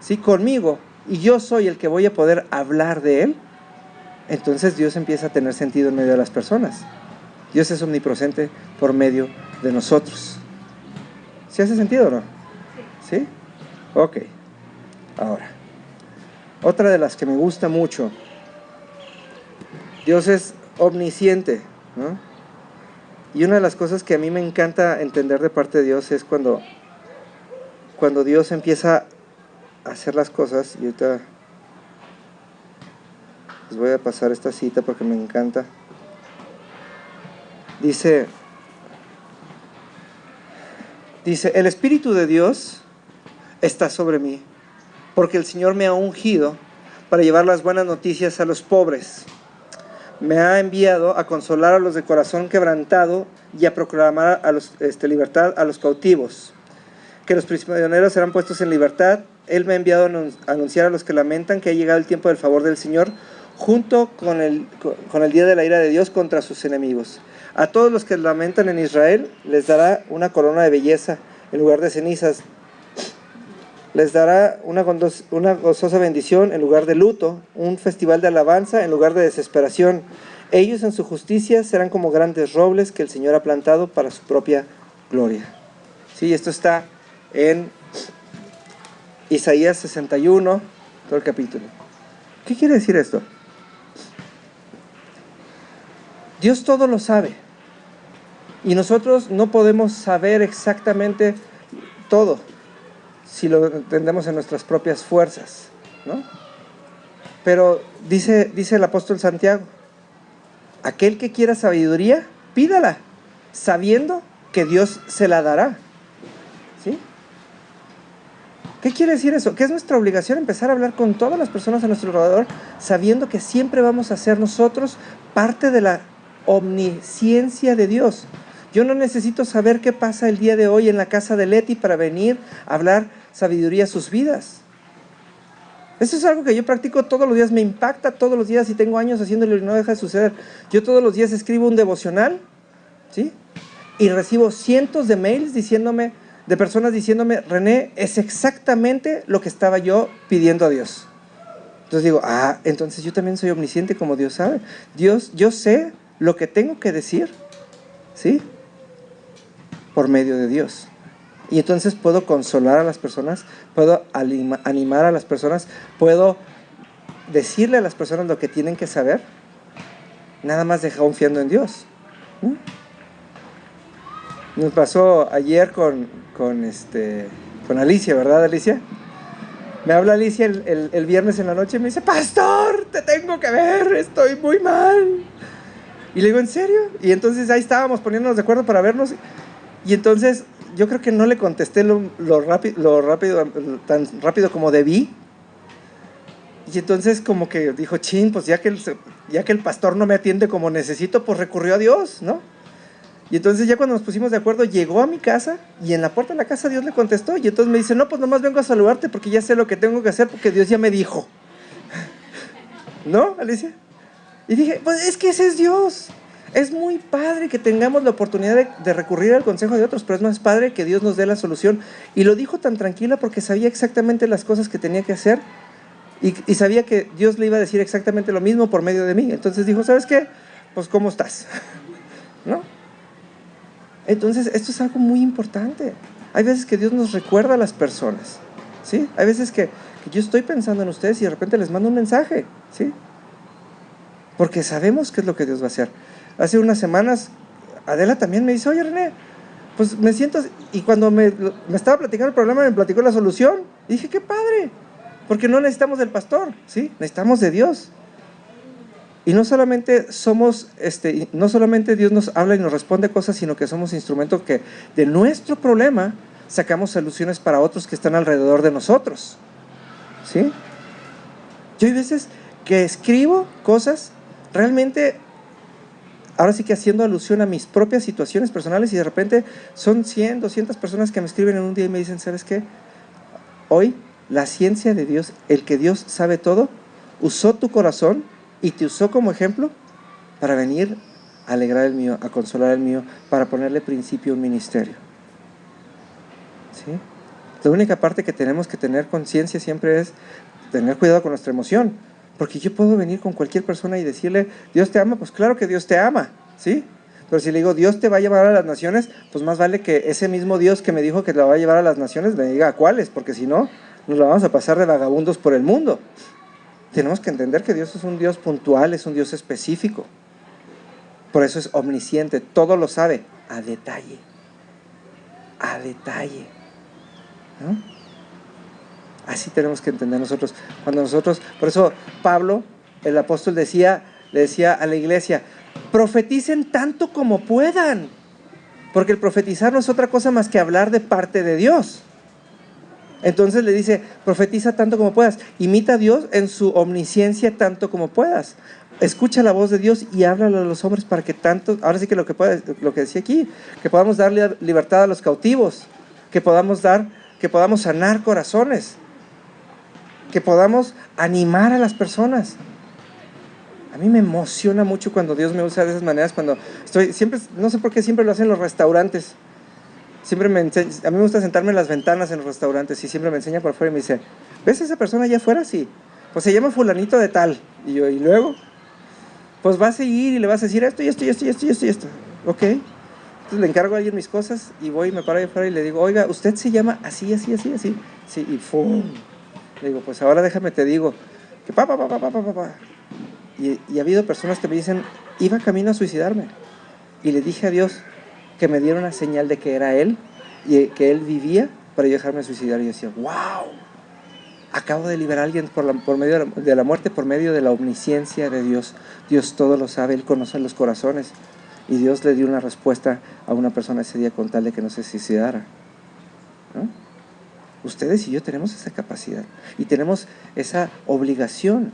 ¿sí?, conmigo, y yo soy el que voy a poder hablar de Él, entonces Dios empieza a tener sentido en medio de las personas. Dios es omnipresente por medio de nosotros. ¿Sí hace sentido o no? ¿Sí? Ok. Ahora, otra de las que me gusta mucho, Dios es omnisciente, ¿no? Y una de las cosas que a mí me encanta entender de parte de Dios es cuando Dios empieza hacer las cosas. Y ahorita les voy a pasar esta cita porque me encanta. Dice, el Espíritu de Dios está sobre mí, porque el Señor me ha ungido para llevar las buenas noticias a los pobres. Me ha enviado a consolar a los de corazón quebrantado y a proclamar libertad a los cautivos, que los prisioneros serán puestos en libertad. Él me ha enviado a anunciar a los que lamentan que ha llegado el tiempo del favor del Señor, junto con el día de la ira de Dios contra sus enemigos. A todos los que lamentan en Israel les dará una corona de belleza en lugar de cenizas. Les dará una gozosa bendición en lugar de luto, un festival de alabanza en lugar de desesperación. Ellos en su justicia serán como grandes robles que el Señor ha plantado para su propia gloria. Sí, esto está en Isaías 61, todo el capítulo. ¿Qué quiere decir esto? Dios todo lo sabe. Y nosotros no podemos saber exactamente todo si lo entendemos en nuestras propias fuerzas, ¿no? Pero dice el apóstol Santiago, aquel que quiera sabiduría, pídala, sabiendo que Dios se la dará. ¿Sí? ¿Qué quiere decir eso? Que es nuestra obligación empezar a hablar con todas las personas a nuestro alrededor, sabiendo que siempre vamos a ser nosotros parte de la omnisciencia de Dios. Yo no necesito saber qué pasa el día de hoy en la casa de Leti para venir a hablar sabiduría a sus vidas. Eso es algo que yo practico todos los días, me impacta todos los días y tengo años haciéndolo y no deja de suceder. Yo todos los días escribo un devocional, ¿sí? Y recibo cientos de mails de personas diciéndome, René, es exactamente lo que estaba yo pidiendo a Dios. Entonces digo, entonces yo también soy omnisciente como Dios sabe. Yo sé lo que tengo que decir, ¿sí? Por medio de Dios. Y entonces puedo consolar a las personas, puedo animar a las personas, puedo decirle a las personas lo que tienen que saber, nada más confiando en Dios, ¿no? Nos pasó ayer con Alicia, ¿verdad, Alicia? Me habla Alicia el viernes en la noche y me dice, pastor, te tengo que ver, estoy muy mal. Y le digo, ¿en serio? Y entonces ahí estábamos poniéndonos de acuerdo para vernos. Y entonces yo creo que no le contesté tan rápido como debí. Y entonces como que dijo, chin, pues ya que el pastor no me atiende como necesito, pues recurrió a Dios, ¿no? Y entonces ya cuando nos pusimos de acuerdo, llegó a mi casa y en la puerta de la casa Dios le contestó. Y entonces me dice, no, pues nomás vengo a saludarte porque ya sé lo que tengo que hacer porque Dios ya me dijo. ¿No, Alicia? Y dije, pues es que ese es Dios. Es muy padre que tengamos la oportunidad de recurrir al consejo de otros, pero es más padre que Dios nos dé la solución. Y lo dijo tan tranquila porque sabía exactamente las cosas que tenía que hacer y sabía que Dios le iba a decir exactamente lo mismo por medio de mí. Entonces dijo, ¿sabes qué? Pues ¿cómo estás? ¿No? Entonces esto es algo muy importante. Hay veces que Dios nos recuerda a las personas, ¿sí? Hay veces que yo estoy pensando en ustedes y de repente les mando un mensaje, ¿sí? Porque sabemos qué es lo que Dios va a hacer. Hace unas semanas, Adela también me dice, oye René, pues me siento... Y cuando me estaba platicando el problema, me platicó la solución. Y dije, qué padre, porque no necesitamos del pastor, ¿sí? Necesitamos de Dios. Y no solamente Dios nos habla y nos responde cosas, sino que somos instrumentos que de nuestro problema sacamos soluciones para otros que están alrededor de nosotros, ¿sí? Yo hay veces que escribo cosas realmente, ahora sí que haciendo alusión a mis propias situaciones personales y de repente son 100, 200 personas que me escriben en un día y me dicen, ¿sabes qué? Hoy la ciencia de Dios, el que Dios sabe todo, usó tu corazón y te usó como ejemplo para venir a alegrar el mío, a consolar el mío, para ponerle principio a un ministerio, ¿sí? La única parte que tenemos que tener conciencia siempre es tener cuidado con nuestra emoción, porque yo puedo venir con cualquier persona y decirle, Dios te ama, pues claro que Dios te ama, ¿sí? Pero si le digo, Dios te va a llevar a las naciones, pues más vale que ese mismo Dios que me dijo que la va a llevar a las naciones, me diga a cuáles, porque si no, nos la vamos a pasar de vagabundos por el mundo. Tenemos que entender que Dios es un Dios puntual, es un Dios específico. Por eso es omnisciente, todo lo sabe, a detalle, ¿no? Así tenemos que entender nosotros. Por eso Pablo, el apóstol, le decía a la iglesia, profeticen tanto como puedan, porque el profetizar no es otra cosa más que hablar de parte de Dios. Entonces le dice, profetiza tanto como puedas, imita a Dios en su omnisciencia tanto como puedas, escucha la voz de Dios y háblale a los hombres para que tanto, ahora sí que lo que decía aquí, que podamos darle libertad a los cautivos, que podamos sanar corazones, que podamos animar a las personas. A mí me emociona mucho cuando Dios me usa de esas maneras, cuando siempre, no sé por qué siempre lo hacen en los restaurantes. A mí me gusta sentarme en las ventanas en los restaurantes y siempre me enseña por fuera y me dice, ¿ves a esa persona allá afuera? Sí, pues se llama fulanito de tal. Y yo, ¿y luego? pues vas a ir y le vas a decir esto y esto y esto y esto y esto y esto. Ok. Entonces le encargo a alguien mis cosas y voy y me paro ahí afuera y le digo, oiga, ¿usted se llama así, así, así, así? Sí, y ¡fum! Le digo, pues ahora déjame te digo, que pa. Y ha habido personas que me dicen, iba camino a suicidarme. Y le dije a Dios que me diera una señal de que era Él y que Él vivía para yo dejarme suicidar. Y yo decía, wow, acabo de liberar a alguien por medio de la muerte, por medio de la omnisciencia de Dios. Dios todo lo sabe, Él conoce los corazones. Y Dios le dio una respuesta a una persona ese día con tal de que no se suicidara, ¿no? Ustedes y yo tenemos esa capacidad y tenemos esa obligación.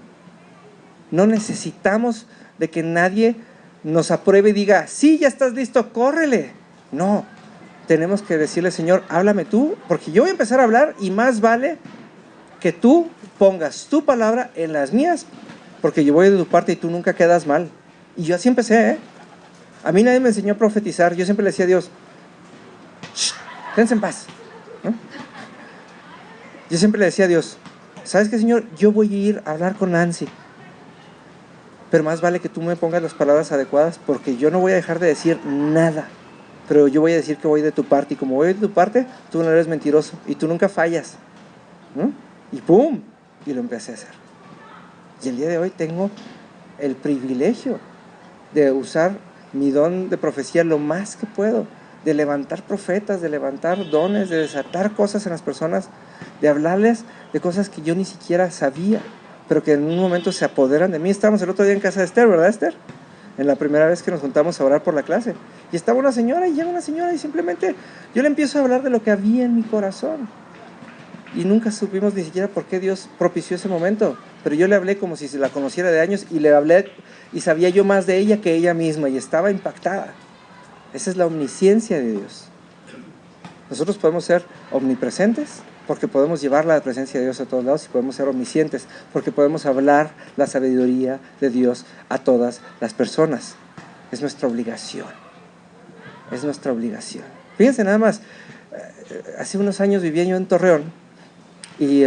No necesitamos de que nadie nos apruebe y diga, sí, ya estás listo, córrele. No, tenemos que decirle, Señor, háblame tú, porque yo voy a empezar a hablar y más vale que tú pongas tu palabra en las mías, porque yo voy de tu parte y tú nunca quedas mal. Y yo así empecé, ¿eh? A mí nadie me enseñó a profetizar, yo siempre le decía a Dios, quédense en paz, ¿no? Yo siempre le decía a Dios, ¿sabes qué, Señor? Yo voy a ir a hablar con Nancy, pero más vale que tú me pongas las palabras adecuadas, porque yo no voy a dejar de decir nada, pero yo voy a decir que voy de tu parte, y como voy de tu parte, tú no eres mentiroso, y tú nunca fallas, ¿no? Y ¡pum! Y lo empecé a hacer. Y el día de hoy tengo el privilegio de usar mi don de profecía lo más que puedo, de levantar profetas, de levantar dones, de desatar cosas en las personas, de hablarles de cosas que yo ni siquiera sabía, pero que en un momento se apoderan de mí. Estábamos el otro día en casa de Esther, ¿verdad, Esther? En la primera vez que nos juntamos a orar por la clase. Y estaba una señora, y llega una señora, y simplemente yo le empiezo a hablar de lo que había en mi corazón. Y nunca supimos ni siquiera por qué Dios propició ese momento. Pero yo le hablé como si se la conociera de años, y le hablé y sabía yo más de ella que ella misma, y estaba impactada. Esa es la omnisciencia de Dios. Nosotros podemos ser omnipresentes porque podemos llevar la presencia de Dios a todos lados, y podemos ser omniscientes porque podemos hablar la sabiduría de Dios a todas las personas. Es nuestra obligación. Es nuestra obligación. Fíjense nada más, hace unos años vivía yo en Torreón y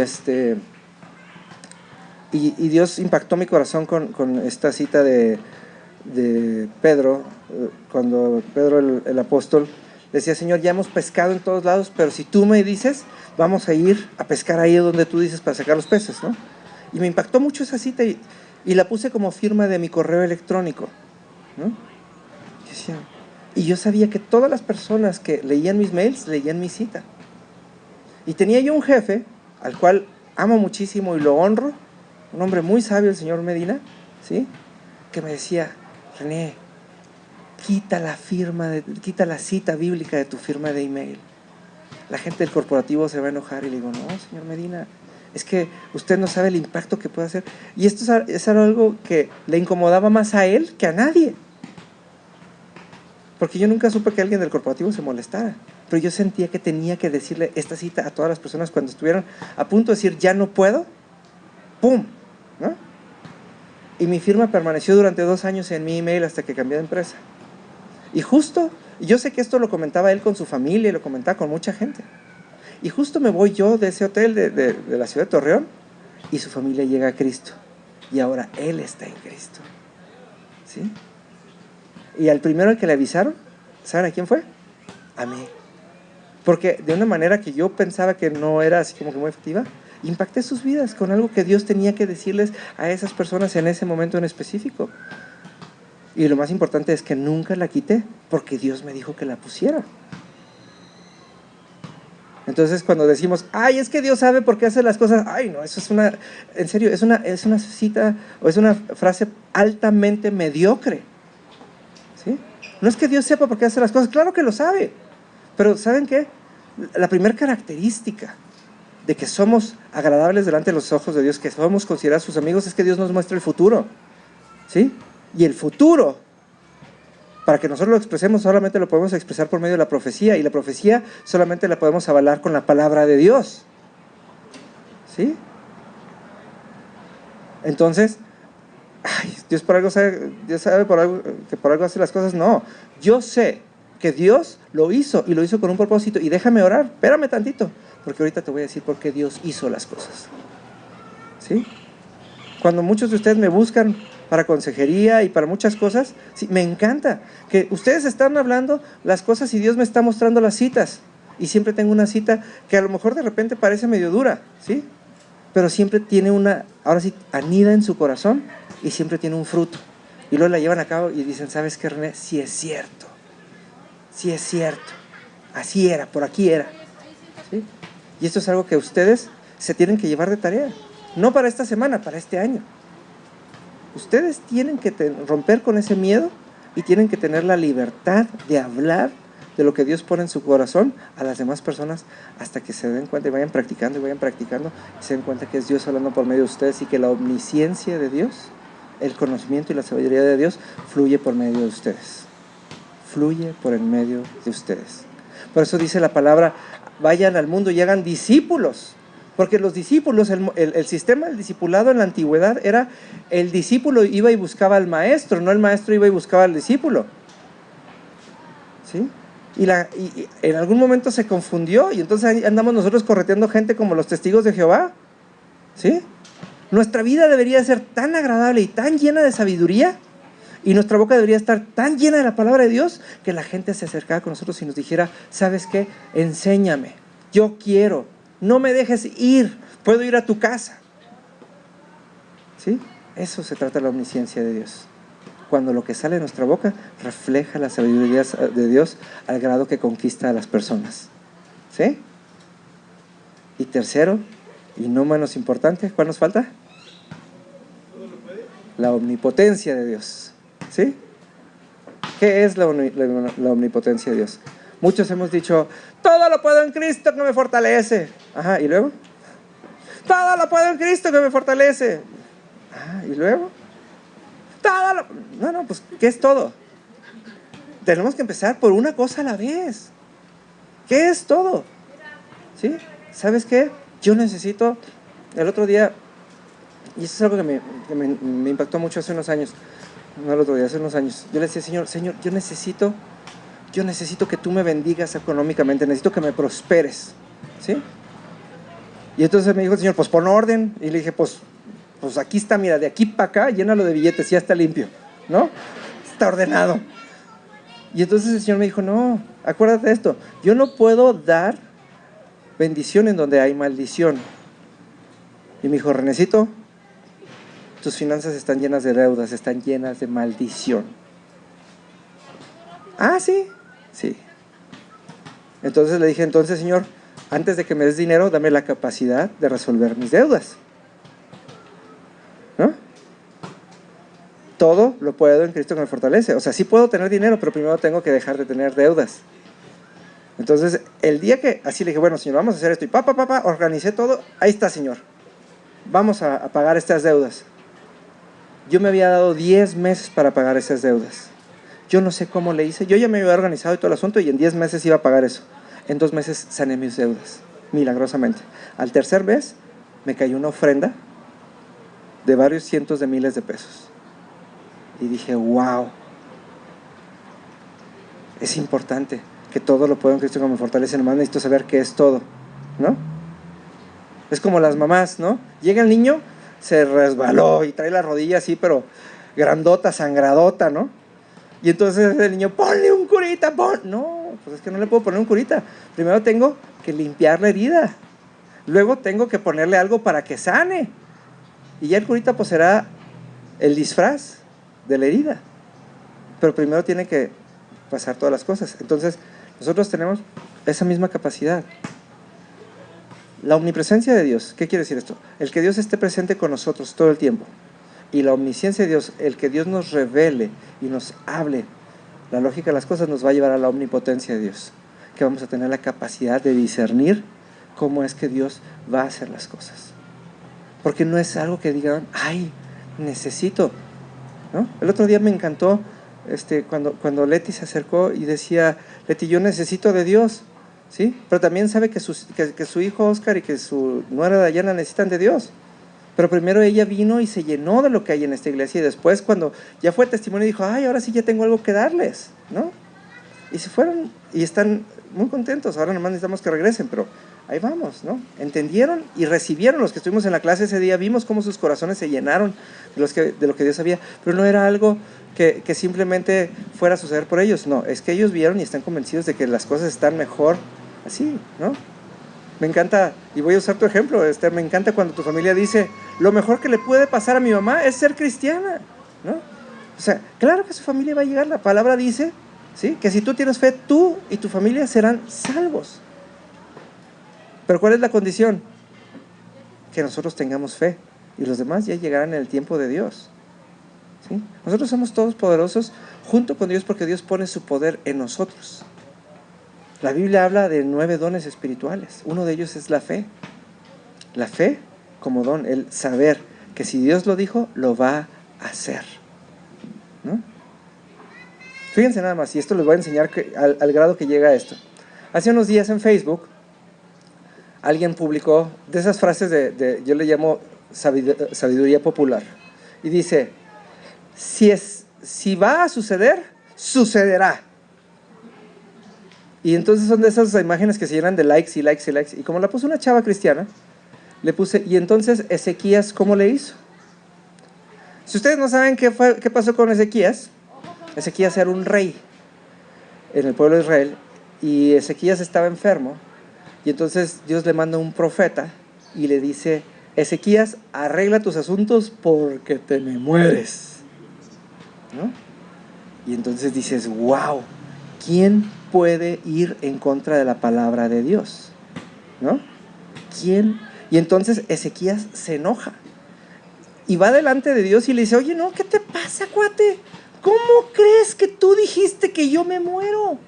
Dios impactó mi corazón con esta cita de Pedro, cuando Pedro el apóstol decía, Señor, ya hemos pescado en todos lados, pero si tú me dices, vamos a ir a pescar ahí donde tú dices para sacar los peces, ¿no? Y me impactó mucho esa cita y la puse como firma de mi correo electrónico, ¿no? Y yo sabía que todas las personas que leían mis mails, leían mi cita. Y tenía yo un jefe, al cual amo muchísimo y lo honro, un hombre muy sabio, el señor Medina, ¿sí? Que me decía, René, quita la cita bíblica de tu firma de email. La gente del corporativo se va a enojar. Y le digo, no, señor Medina, es que usted no sabe el impacto que puede hacer. Y esto es algo que le incomodaba más a él que a nadie. Porque yo nunca supe que alguien del corporativo se molestara. Pero yo sentía que tenía que decirle esta cita a todas las personas cuando estuvieran a punto de decir, ya no puedo, ¡pum!, ¿no? Y mi firma permaneció durante 2 años en mi email hasta que cambié de empresa. Y justo, yo sé que esto lo comentaba él con su familia y lo comentaba con mucha gente. Y justo me voy yo de ese hotel de la ciudad de Torreón y su familia llega a Cristo. Y ahora él está en Cristo, ¿sí? Y al primero al que le avisaron, ¿saben a quién fue? A mí. Porque de una manera que yo pensaba que no era así como que muy efectiva, impacté sus vidas con algo que Dios tenía que decirles a esas personas en ese momento en específico. Y lo más importante es que nunca la quité, porque Dios me dijo que la pusiera. Entonces cuando decimos, ay, es que Dios sabe por qué hace las cosas, ay, no, eso es en serio, es una cita o es una frase altamente mediocre, ¿sí? No es que Dios sepa por qué hace las cosas, claro que lo sabe, pero ¿saben qué? La primera característica de que somos agradables delante de los ojos de Dios, que somos considerados sus amigos, es que Dios nos muestra el futuro, ¿sí? Y el futuro, para que nosotros lo expresemos, solamente lo podemos expresar por medio de la profecía, y la profecía solamente la podemos avalar con la palabra de Dios, ¿sí? Entonces, ay, Dios sabe que por algo hace las cosas. No, yo sé que Dios lo hizo, y lo hizo con un propósito. Y déjame orar, espérame tantito, porque ahorita te voy a decir por qué Dios hizo las cosas, ¿sí? Cuando muchos de ustedes me buscan para consejería y para muchas cosas. Sí, me encanta que ustedes están hablando las cosas y Dios me está mostrando las citas. Y siempre tengo una cita que a lo mejor de repente parece medio dura, ¿sí? Pero siempre tiene una, ahora sí, anida en su corazón y siempre tiene un fruto. Y luego la llevan a cabo y dicen, ¿sabes qué, René? Sí es cierto, así era, por aquí era, ¿sí? Y esto es algo que ustedes se tienen que llevar de tarea, no para esta semana, para este año. Ustedes tienen que romper con ese miedo y tienen que tener la libertad de hablar de lo que Dios pone en su corazón a las demás personas hasta que se den cuenta y vayan practicando y se den cuenta que es Dios hablando por medio de ustedes y que la omnisciencia de Dios, el conocimiento y la sabiduría de Dios fluye por medio de ustedes. Fluye por el medio de ustedes. Por eso dice la palabra, vayan al mundo y hagan discípulos. Porque los discípulos, el sistema del discipulado en la antigüedad era el discípulo iba y buscaba al maestro, no el maestro iba y buscaba al discípulo. ¿Sí? Y en algún momento se confundió y entonces ahí andamos nosotros correteando gente como los testigos de Jehová. ¿Sí? Nuestra vida debería ser tan agradable y tan llena de sabiduría y nuestra boca debería estar tan llena de la palabra de Dios que la gente se acercara con nosotros y nos dijera, ¿sabes qué? Enséñame, yo quiero, no me dejes ir, puedo ir a tu casa. ¿Sí? Eso se trata de la omnisciencia de Dios. Cuando lo que sale de nuestra boca refleja la sabiduría de Dios al grado que conquista a las personas. ¿Sí? Y tercero, y no menos importante, ¿cuál nos falta? La omnipotencia de Dios. ¿Sí? ¿Qué es la omnipotencia de Dios? Muchos hemos dicho, todo lo puedo en Cristo que me fortalece. Ajá, ¿y luego? Todo lo puedo en Cristo que me fortalece. Ah, ¿y luego? No, pues, ¿qué es todo? Tenemos que empezar por una cosa a la vez. ¿Qué es todo? ¿Sí? ¿Sabes qué? Yo necesito, el otro día, y eso es algo que me impactó mucho hace unos años, no el otro día, hace unos años, yo le decía, Señor, yo necesito que tú me bendigas económicamente, necesito que me prosperes, ¿sí? Y entonces me dijo el Señor, pues pon orden, y le dije, pues aquí está, mira, de aquí para acá, llénalo de billetes, ya está limpio, ¿no? Está ordenado. Y entonces el Señor me dijo, no, acuérdate de esto, yo no puedo dar bendición en donde hay maldición. Y me dijo, Renecito, tus finanzas están llenas de deudas, están llenas de maldición. Ah, sí, sí. Entonces le dije, entonces, Señor, antes de que me des dinero, dame la capacidad de resolver mis deudas. ¿No? Todo lo puedo en Cristo que me fortalece. O sea, sí puedo tener dinero, pero primero tengo que dejar de tener deudas. Entonces, el día que así le dije, bueno, Señor, vamos a hacer esto. Y organicé todo. Ahí está, Señor. Vamos a pagar estas deudas. Yo me había dado 10 meses para pagar esas deudas. Yo no sé cómo le hice. Yo ya me había organizado y todo el asunto y en 10 meses iba a pagar eso. En 2 meses sané mis deudas, milagrosamente. Al tercer mes me cayó una ofrenda de varios cientos de miles de pesos. Y dije, wow, es importante que todo lo puedo en Cristo que me fortalece. Nomás necesito saber qué es todo, ¿no? Es como las mamás, ¿no? Llega el niño, se resbaló y trae la rodilla así, pero grandota, sangradota, ¿no? Y entonces el niño, ponle un curita, no, pues es que no le puedo poner un curita. Primero tengo que limpiar la herida. Luego tengo que ponerle algo para que sane. Y ya el curita pues será el disfraz de la herida. Pero primero tiene que pasar todas las cosas. Entonces, nosotros tenemos esa misma capacidad. La omnipresencia de Dios, ¿qué quiere decir esto? El que Dios esté presente con nosotros todo el tiempo. Y la omnisciencia de Dios, el que Dios nos revele y nos hable la lógica de las cosas, nos va a llevar a la omnipotencia de Dios. Que vamos a tener la capacidad de discernir cómo es que Dios va a hacer las cosas. Porque no es algo que digan, ay, necesito, ¿no? El otro día me encantó cuando Leti se acercó y decía, Leti, yo necesito de Dios, ¿sí? Pero también sabe que su hijo Oscar y que su nuera Dayana necesitan de Dios. Pero primero ella vino y se llenó de lo que hay en esta iglesia y después cuando ya fue testimonio dijo, ay, ahora sí ya tengo algo que darles, ¿no? Y se fueron y están muy contentos, ahora nomás necesitamos que regresen, pero ahí vamos, ¿no? Entendieron y recibieron. Los que estuvimos en la clase ese día, vimos cómo sus corazones se llenaron de lo que Dios sabía, pero no era algo que simplemente fuera a suceder por ellos, no, es que ellos vieron y están convencidos de que las cosas están mejor así, ¿no? Me encanta, y voy a usar tu ejemplo, Esther, me encanta cuando tu familia dice, lo mejor que le puede pasar a mi mamá es ser cristiana, ¿no? O sea, claro que su familia va a llegar, la palabra dice, ¿sí?, que si tú tienes fe, tú y tu familia serán salvos. Pero ¿cuál es la condición? Que nosotros tengamos fe, y los demás ya llegarán en el tiempo de Dios, ¿sí? Nosotros somos todos poderosos junto con Dios porque Dios pone su poder en nosotros. La Biblia habla de 9 dones espirituales. Uno de ellos es la fe. La fe como don, el saber que si Dios lo dijo, lo va a hacer, ¿no? Fíjense nada más, y esto les voy a enseñar al grado que llega esto. Hace unos días en Facebook, alguien publicó de esas frases yo le llamo sabiduría popular. Y dice, si va a suceder, sucederá. Y entonces son de esas imágenes que se llenan de likes y likes y likes. Y como la puso una chava cristiana, le puse, y entonces Ezequías, ¿cómo le hizo? Si ustedes no saben qué pasó con Ezequías, Ezequías era un rey en el pueblo de Israel, y Ezequías estaba enfermo, y entonces Dios le manda un profeta y le dice, Ezequías, arregla tus asuntos porque te me mueres, ¿no? Y entonces dices, wow, ¿quién puede ir en contra de la palabra de Dios? ¿No? ¿Quién? Y entonces Ezequías se enoja y va delante de Dios y le dice, oye, no, ¿qué te pasa, cuate? ¿Cómo crees que tú dijiste que yo me muero?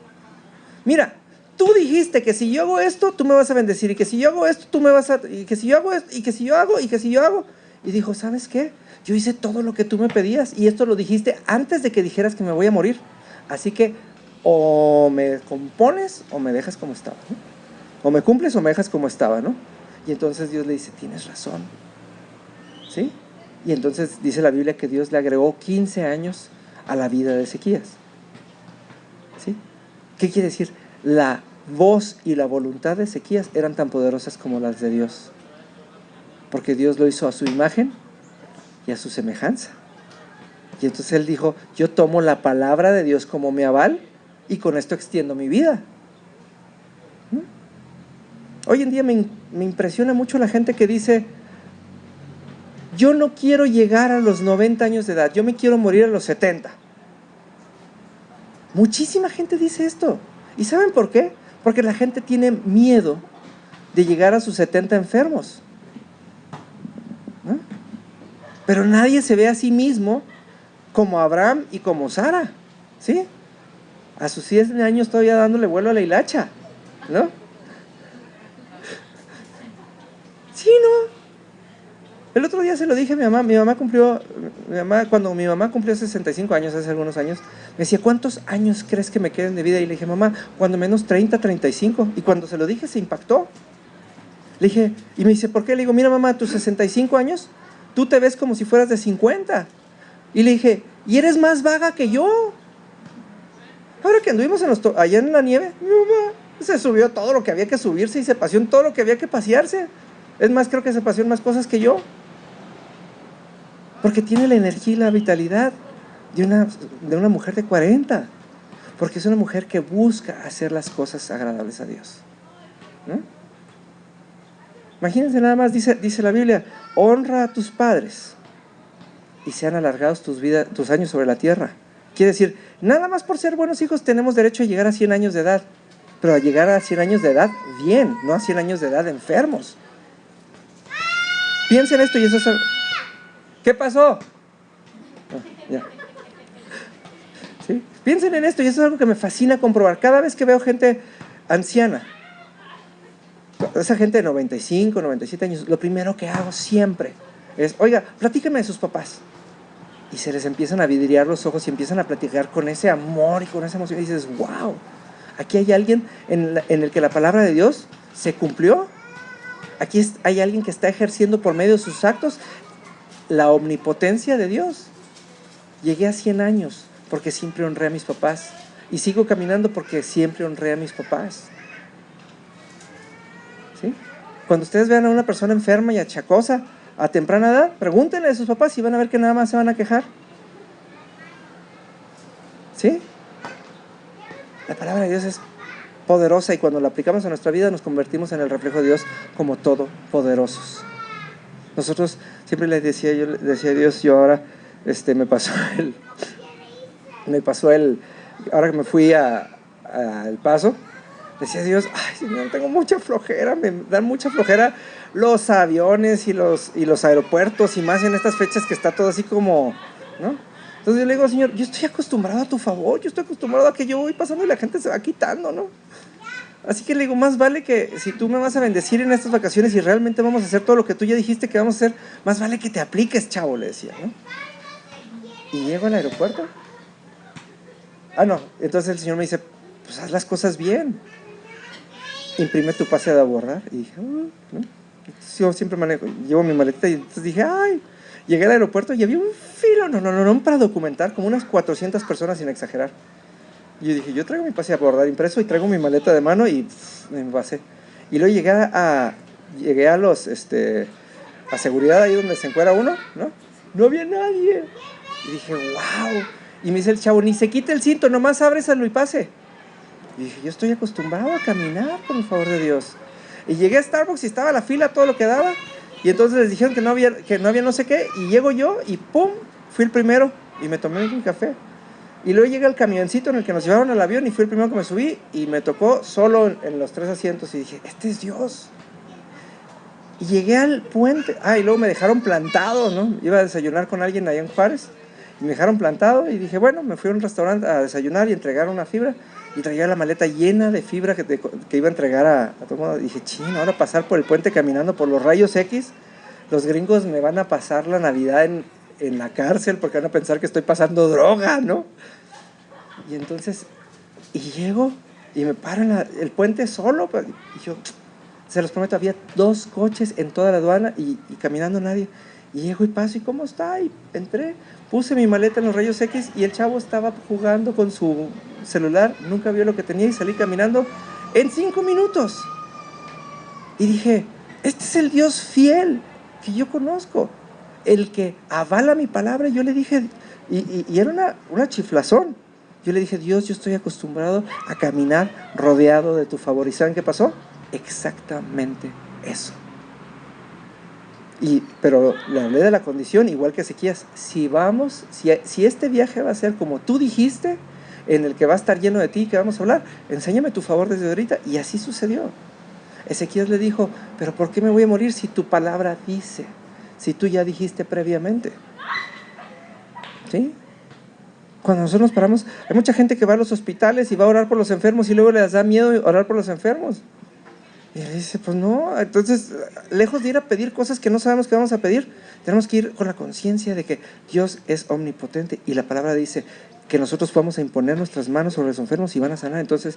Mira, tú dijiste que si yo hago esto, tú me vas a bendecir, y que si yo hago esto, tú me vas a... y que si yo hago esto, y que si yo hago, y que si yo hago... Y dijo, ¿sabes qué? Yo hice todo lo que tú me pedías, y esto lo dijiste antes de que dijeras que me voy a morir. Así que o me compones o me dejas como estaba, ¿no? O me cumples o me dejas como estaba, ¿no? Y entonces Dios le dice, tienes razón, ¿sí? Y entonces dice la Biblia que Dios le agregó 15 años a la vida de Ezequías, ¿sí? ¿Qué quiere decir? La voz y la voluntad de Ezequías eran tan poderosas como las de Dios, porque Dios lo hizo a su imagen y a su semejanza. Y entonces él dijo, yo tomo la palabra de Dios como mi aval y con esto extiendo mi vida. ¿No? Hoy en día me impresiona mucho la gente que dice, yo no quiero llegar a los 90 años de edad, yo me quiero morir a los 70. Muchísima gente dice esto. ¿Y saben por qué? Porque la gente tiene miedo de llegar a sus 70 enfermos, ¿no? Pero nadie se ve a sí mismo como Abraham y como Sara, ¿sí? A sus 100 años todavía dándole vuelo a la hilacha, ¿no? Sí, ¿no? El otro día se lo dije a mi mamá, cuando mi mamá cumplió 65 años, hace algunos años, me decía, ¿cuántos años crees que me queden de vida? Y le dije, mamá, cuando menos 30, 35. Y cuando se lo dije, se impactó. Le dije, y me dice, ¿por qué? Le digo, mira mamá, a tus 65 años, tú te ves como si fueras de 50. Y le dije, ¿y eres más vaga que yo? Ahora que anduvimos allá en la nieve, mi mamá se subió todo lo que había que subirse y se paseó en todo lo que había que pasearse. Es más, creo que se paseó en más cosas que yo. Porque tiene la energía y la vitalidad de una mujer de 40. Porque es una mujer que busca hacer las cosas agradables a Dios, ¿no? Imagínense nada más, dice la Biblia, honra a tus padres y sean alargados tus años sobre la tierra. Quiere decir, nada más por ser buenos hijos tenemos derecho a llegar a 100 años de edad, pero a llegar a 100 años de edad bien, no a 100 años de edad enfermos. Piensen esto y eso es... ¿Qué pasó? Ya. ¿Sí? Piensen en esto y eso es algo que me fascina comprobar. Cada vez que veo gente anciana, esa gente de 95, 97 años, lo primero que hago siempre es, oiga, platíquenme de sus papás. Y se les empiezan a vidriar los ojos y empiezan a platicar con ese amor y con esa emoción. Y dices, wow, aquí hay alguien en el que la palabra de Dios se cumplió. Aquí hay alguien que está ejerciendo por medio de sus actos la omnipotencia de Dios. Llegué a 100 años porque siempre honré a mis papás. Y sigo caminando porque siempre honré a mis papás. ¿sí? Cuando ustedes vean a una persona enferma y achacosa a temprana edad, pregúntenle a sus papás y van a ver que nada más se van a quejar. ¿Sí? La palabra de Dios es poderosa y cuando la aplicamos a nuestra vida nos convertimos en el reflejo de Dios como todopoderosos. Nosotros siempre le decía a Dios, yo ahora me pasó el ahora que me fui a El Paso, decía a Dios, ay Señor, tengo mucha flojera, me dan mucha flojera los aviones y los aeropuertos, y más en estas fechas que está todo así como, ¿no? Entonces yo le digo, Señor, yo estoy acostumbrado a tu favor, yo estoy acostumbrado a que yo voy pasando y la gente se va quitando, ¿no? Así que le digo, más vale que si tú me vas a bendecir en estas vacaciones y realmente vamos a hacer todo lo que tú ya dijiste que vamos a hacer, más vale que te apliques, chavo, le decía, ¿no? Y llego al aeropuerto. No, entonces el Señor me dice, pues haz las cosas bien. Imprime tu pase de abordar. Y dije, ¿no? Yo siempre llevo mi maleta y entonces dije, ay, llegué al aeropuerto y había un filo, no, para documentar, como unas 400 personas sin exagerar. Y yo dije, yo traigo mi pase de abordar impreso y traigo mi maleta de mano y me pasé. Y luego llegué a los, a seguridad ahí donde se encuera uno, ¿no? No había nadie. Y dije, wow. Y me dice el chavo, ni se quite el cinto, nomás ábreselo y pase. Y dije, yo estoy acostumbrado a caminar por el favor de Dios. Y llegué a Starbucks y estaba la fila todo lo que daba. Y entonces les dijeron que no había no sé qué. Y llego yo y ¡pum! Fui el primero y me tomé mi café. Y luego llegué al camioncito en el que nos llevaron al avión y fui el primero que me subí. Y me tocó solo en los 3 asientos y dije, este es Dios. Y llegué al puente. Y luego me dejaron plantado, ¿no? Iba a desayunar con alguien allá en Juárez. Y me dejaron plantado y dije, bueno, me fui a un restaurante a desayunar y entregar una fibra. Y traía la maleta llena de fibra que iba a entregar a todo mundo. Dije, chino, ahora pasar por el puente caminando por los rayos X, los gringos me van a pasar la Navidad en la cárcel porque van a pensar que estoy pasando droga, ¿no? Y entonces, llego y me paro en el puente solo. Y yo, se los prometo, había 2 coches en toda la aduana y caminando nadie. Y llego y paso, ¿y cómo está? Y entré, puse mi maleta en los rayos X y el chavo estaba jugando con su celular, nunca vio lo que tenía y salí caminando en 5 minutos. Y dije, este es el Dios fiel que yo conozco, el que avala mi palabra. Yo le dije, y era una chiflazón. Yo le dije, Dios, yo estoy acostumbrado a caminar rodeado de tu favor. ¿Y saben qué pasó? Exactamente eso. Pero le hablé de la condición, igual que Ezequías. Si este viaje va a ser como tú dijiste, en el que va a estar lleno de ti, que vamos a hablar, enséñame tu favor desde ahorita. Y así sucedió. Ezequías le dijo, pero ¿por qué me voy a morir si tu palabra dice? Si tú ya dijiste previamente. ¿Sí? Cuando nosotros nos paramos, hay mucha gente que va a los hospitales y va a orar por los enfermos y luego les da miedo orar por los enfermos. Y él dice, pues no, entonces, lejos de ir a pedir cosas que no sabemos que vamos a pedir, tenemos que ir con la conciencia de que Dios es omnipotente y la palabra dice que nosotros vamos a imponer nuestras manos sobre los enfermos y van a sanar. Entonces,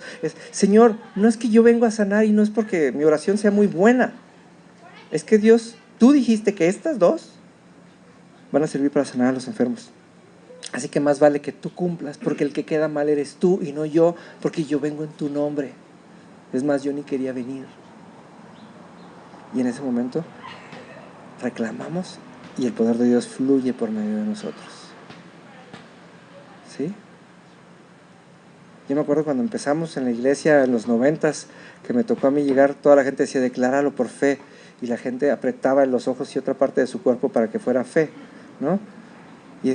Señor, no es que yo vengo a sanar y no es porque mi oración sea muy buena, es que Dios, tú dijiste que estas 2 van a servir para sanar a los enfermos. Así que más vale que tú cumplas, porque el que queda mal eres tú y no yo, porque yo vengo en tu nombre. Es más, yo ni quería venir. Y en ese momento reclamamos y el poder de Dios fluye por medio de nosotros. ¿Sí? Yo me acuerdo cuando empezamos en la iglesia en los 90s, que me tocó a mí llegar, toda la gente decía, decláralo por fe, y la gente apretaba los ojos y otra parte de su cuerpo para que fuera fe, ¿no? Y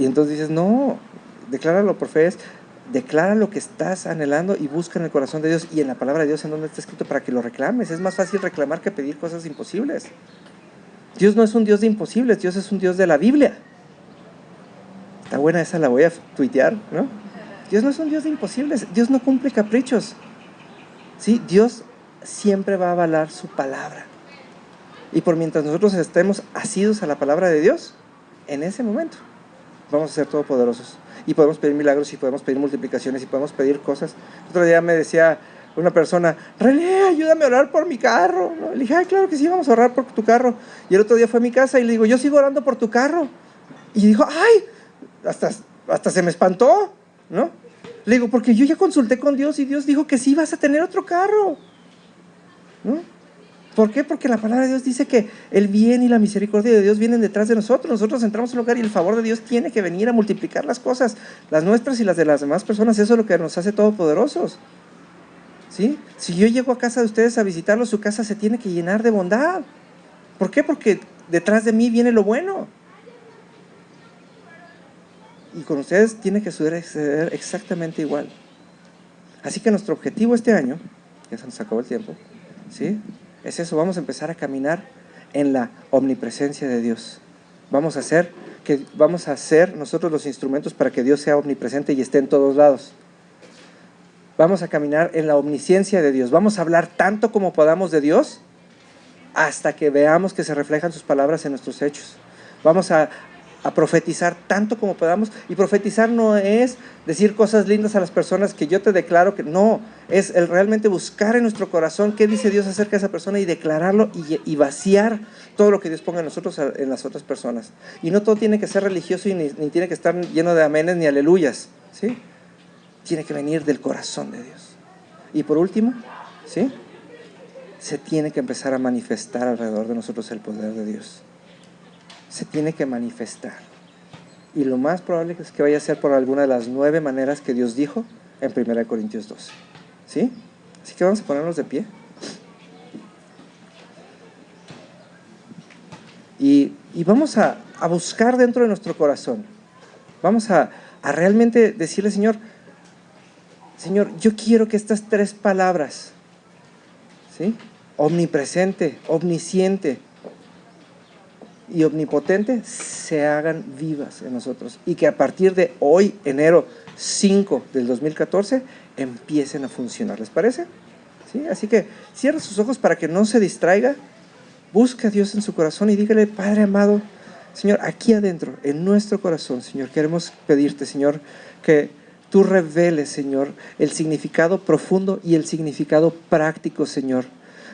entonces dices, no, decláralo por fe es, declara lo que estás anhelando y busca en el corazón de Dios y en la palabra de Dios en donde está escrito para que lo reclames. Es más fácil reclamar que pedir cosas imposibles. Dios no es un Dios de imposibles, Dios es un Dios de la Biblia. Está buena esa, la voy a tuitear, ¿no? Dios no es un Dios de imposibles, Dios no cumple caprichos. ¿Sí? Dios siempre va a avalar su palabra. Y por mientras nosotros estemos asidos a la palabra de Dios, en ese momento vamos a ser todopoderosos. Y podemos pedir milagros y podemos pedir multiplicaciones y podemos pedir cosas. Otro día me decía una persona, René, ayúdame a orar por mi carro, ¿no? Le dije, claro que sí, vamos a orar por tu carro. Y el otro día fue a mi casa y le digo, yo sigo orando por tu carro. Y dijo, hasta se me espantó, ¿no? Le digo, porque yo ya consulté con Dios y Dios dijo que sí vas a tener otro carro, ¿no? ¿Por qué? Porque la palabra de Dios dice que el bien y la misericordia de Dios vienen detrás de nosotros. Nosotros entramos en un lugar y el favor de Dios tiene que venir a multiplicar las cosas, las nuestras y las de las demás personas. Eso es lo que nos hace todopoderosos, ¿sí? Si yo llego a casa de ustedes a visitarlos, su casa se tiene que llenar de bondad. ¿Por qué? Porque detrás de mí viene lo bueno. Y con ustedes tiene que suceder exactamente igual. Así que nuestro objetivo este año, ya se nos acabó el tiempo, ¿sí?, es eso. Vamos a empezar a caminar en la omnipresencia de Dios. Vamos a ser nosotros los instrumentos para que Dios sea omnipresente y esté en todos lados. Vamos a caminar en la omnisciencia de Dios. Vamos a hablar tanto como podamos de Dios hasta que veamos que se reflejan sus palabras en nuestros hechos. Vamos a profetizar tanto como podamos, y profetizar no es decir cosas lindas a las personas que yo te declaro que no, es el realmente buscar en nuestro corazón qué dice Dios acerca de esa persona y declararlo y vaciar todo lo que Dios ponga en nosotros en las otras personas. Y no todo tiene que ser religioso y ni tiene que estar lleno de amenes ni aleluyas, ¿sí? Tiene que venir del corazón de Dios. Y por último, ¿sí?, se tiene que empezar a manifestar alrededor de nosotros el poder de Dios. Se tiene que manifestar. Y lo más probable es que vaya a ser por alguna de las 9 maneras que Dios dijo en 1 Corintios 12. ¿Sí? Así que vamos a ponernos de pie. Y vamos a buscar dentro de nuestro corazón. Vamos a realmente decirle, Señor, yo quiero que estas 3 palabras, ¿sí?, omnipresente, omnisciente y omnipotente, se hagan vivas en nosotros, y que a partir de hoy, enero 5 del 2014, empiecen a funcionar. ¿Les parece? ¿Sí? Así que cierra sus ojos para que no se distraiga. Busca a Dios en su corazón y dígale: Padre amado, Señor, aquí adentro, en nuestro corazón, Señor, queremos pedirte, Señor, que tú reveles, Señor, el significado profundo y el significado práctico, Señor,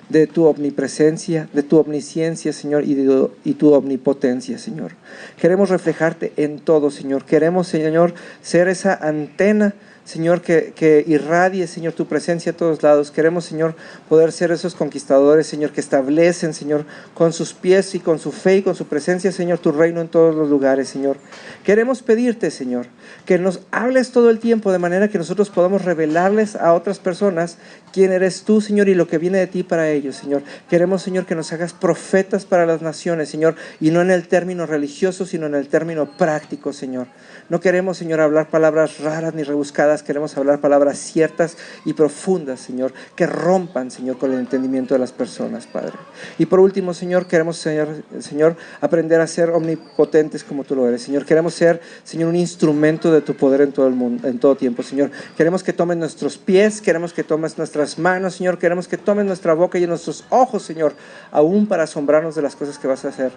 de tu omnipresencia, de tu omnisciencia, Señor, y tu omnipotencia, Señor. Queremos reflejarte en todo, Señor. Queremos, Señor, ser esa antena, Señor, que irradie, Señor, tu presencia a todos lados. Queremos, Señor, poder ser esos conquistadores, Señor, que establecen, Señor, con sus pies y con su fe y con su presencia, Señor, tu reino en todos los lugares, Señor. Queremos pedirte, Señor, que nos hables todo el tiempo de manera que nosotros podamos revelarles a otras personas quién eres tú, Señor, y lo que viene de ti para ellos, Señor. Queremos, Señor, que nos hagas profetas para las naciones, Señor, y no en el término religioso, sino en el término práctico, Señor. No queremos, Señor, hablar palabras raras ni rebuscadas. Queremos hablar palabras ciertas y profundas, Señor, que rompan, Señor, con el entendimiento de las personas, Padre. Y por último, Señor, queremos, Señor, aprender a ser omnipotentes como tú lo eres, Señor. Queremos ser, Señor, un instrumento de tu poder en todo el mundo, en todo tiempo, Señor. Queremos que tomes nuestros pies, queremos que tomes nuestras manos, Señor. Queremos que tomes nuestra boca y nuestros ojos, Señor, aún para asombrarnos de las cosas que vas a hacer.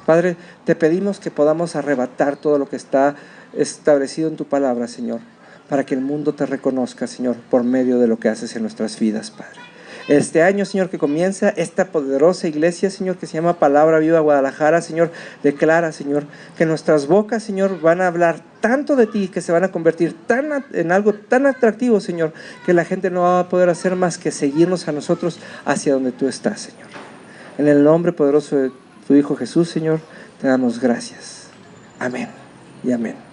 Padre, te pedimos que podamos arrebatar todo lo que está establecido en tu palabra, Señor, para que el mundo te reconozca, Señor, por medio de lo que haces en nuestras vidas, Padre. Este año, Señor, que comienza esta poderosa iglesia, Señor, que se llama Palabra Viva Guadalajara, Señor, declara, Señor, que nuestras bocas, Señor, van a hablar tanto de ti, que se van a convertir en algo tan atractivo, Señor, que la gente no va a poder hacer más que seguirnos a nosotros hacia donde tú estás, Señor. En el nombre poderoso de tu Hijo Jesús, Señor, te damos gracias. Amén y amén.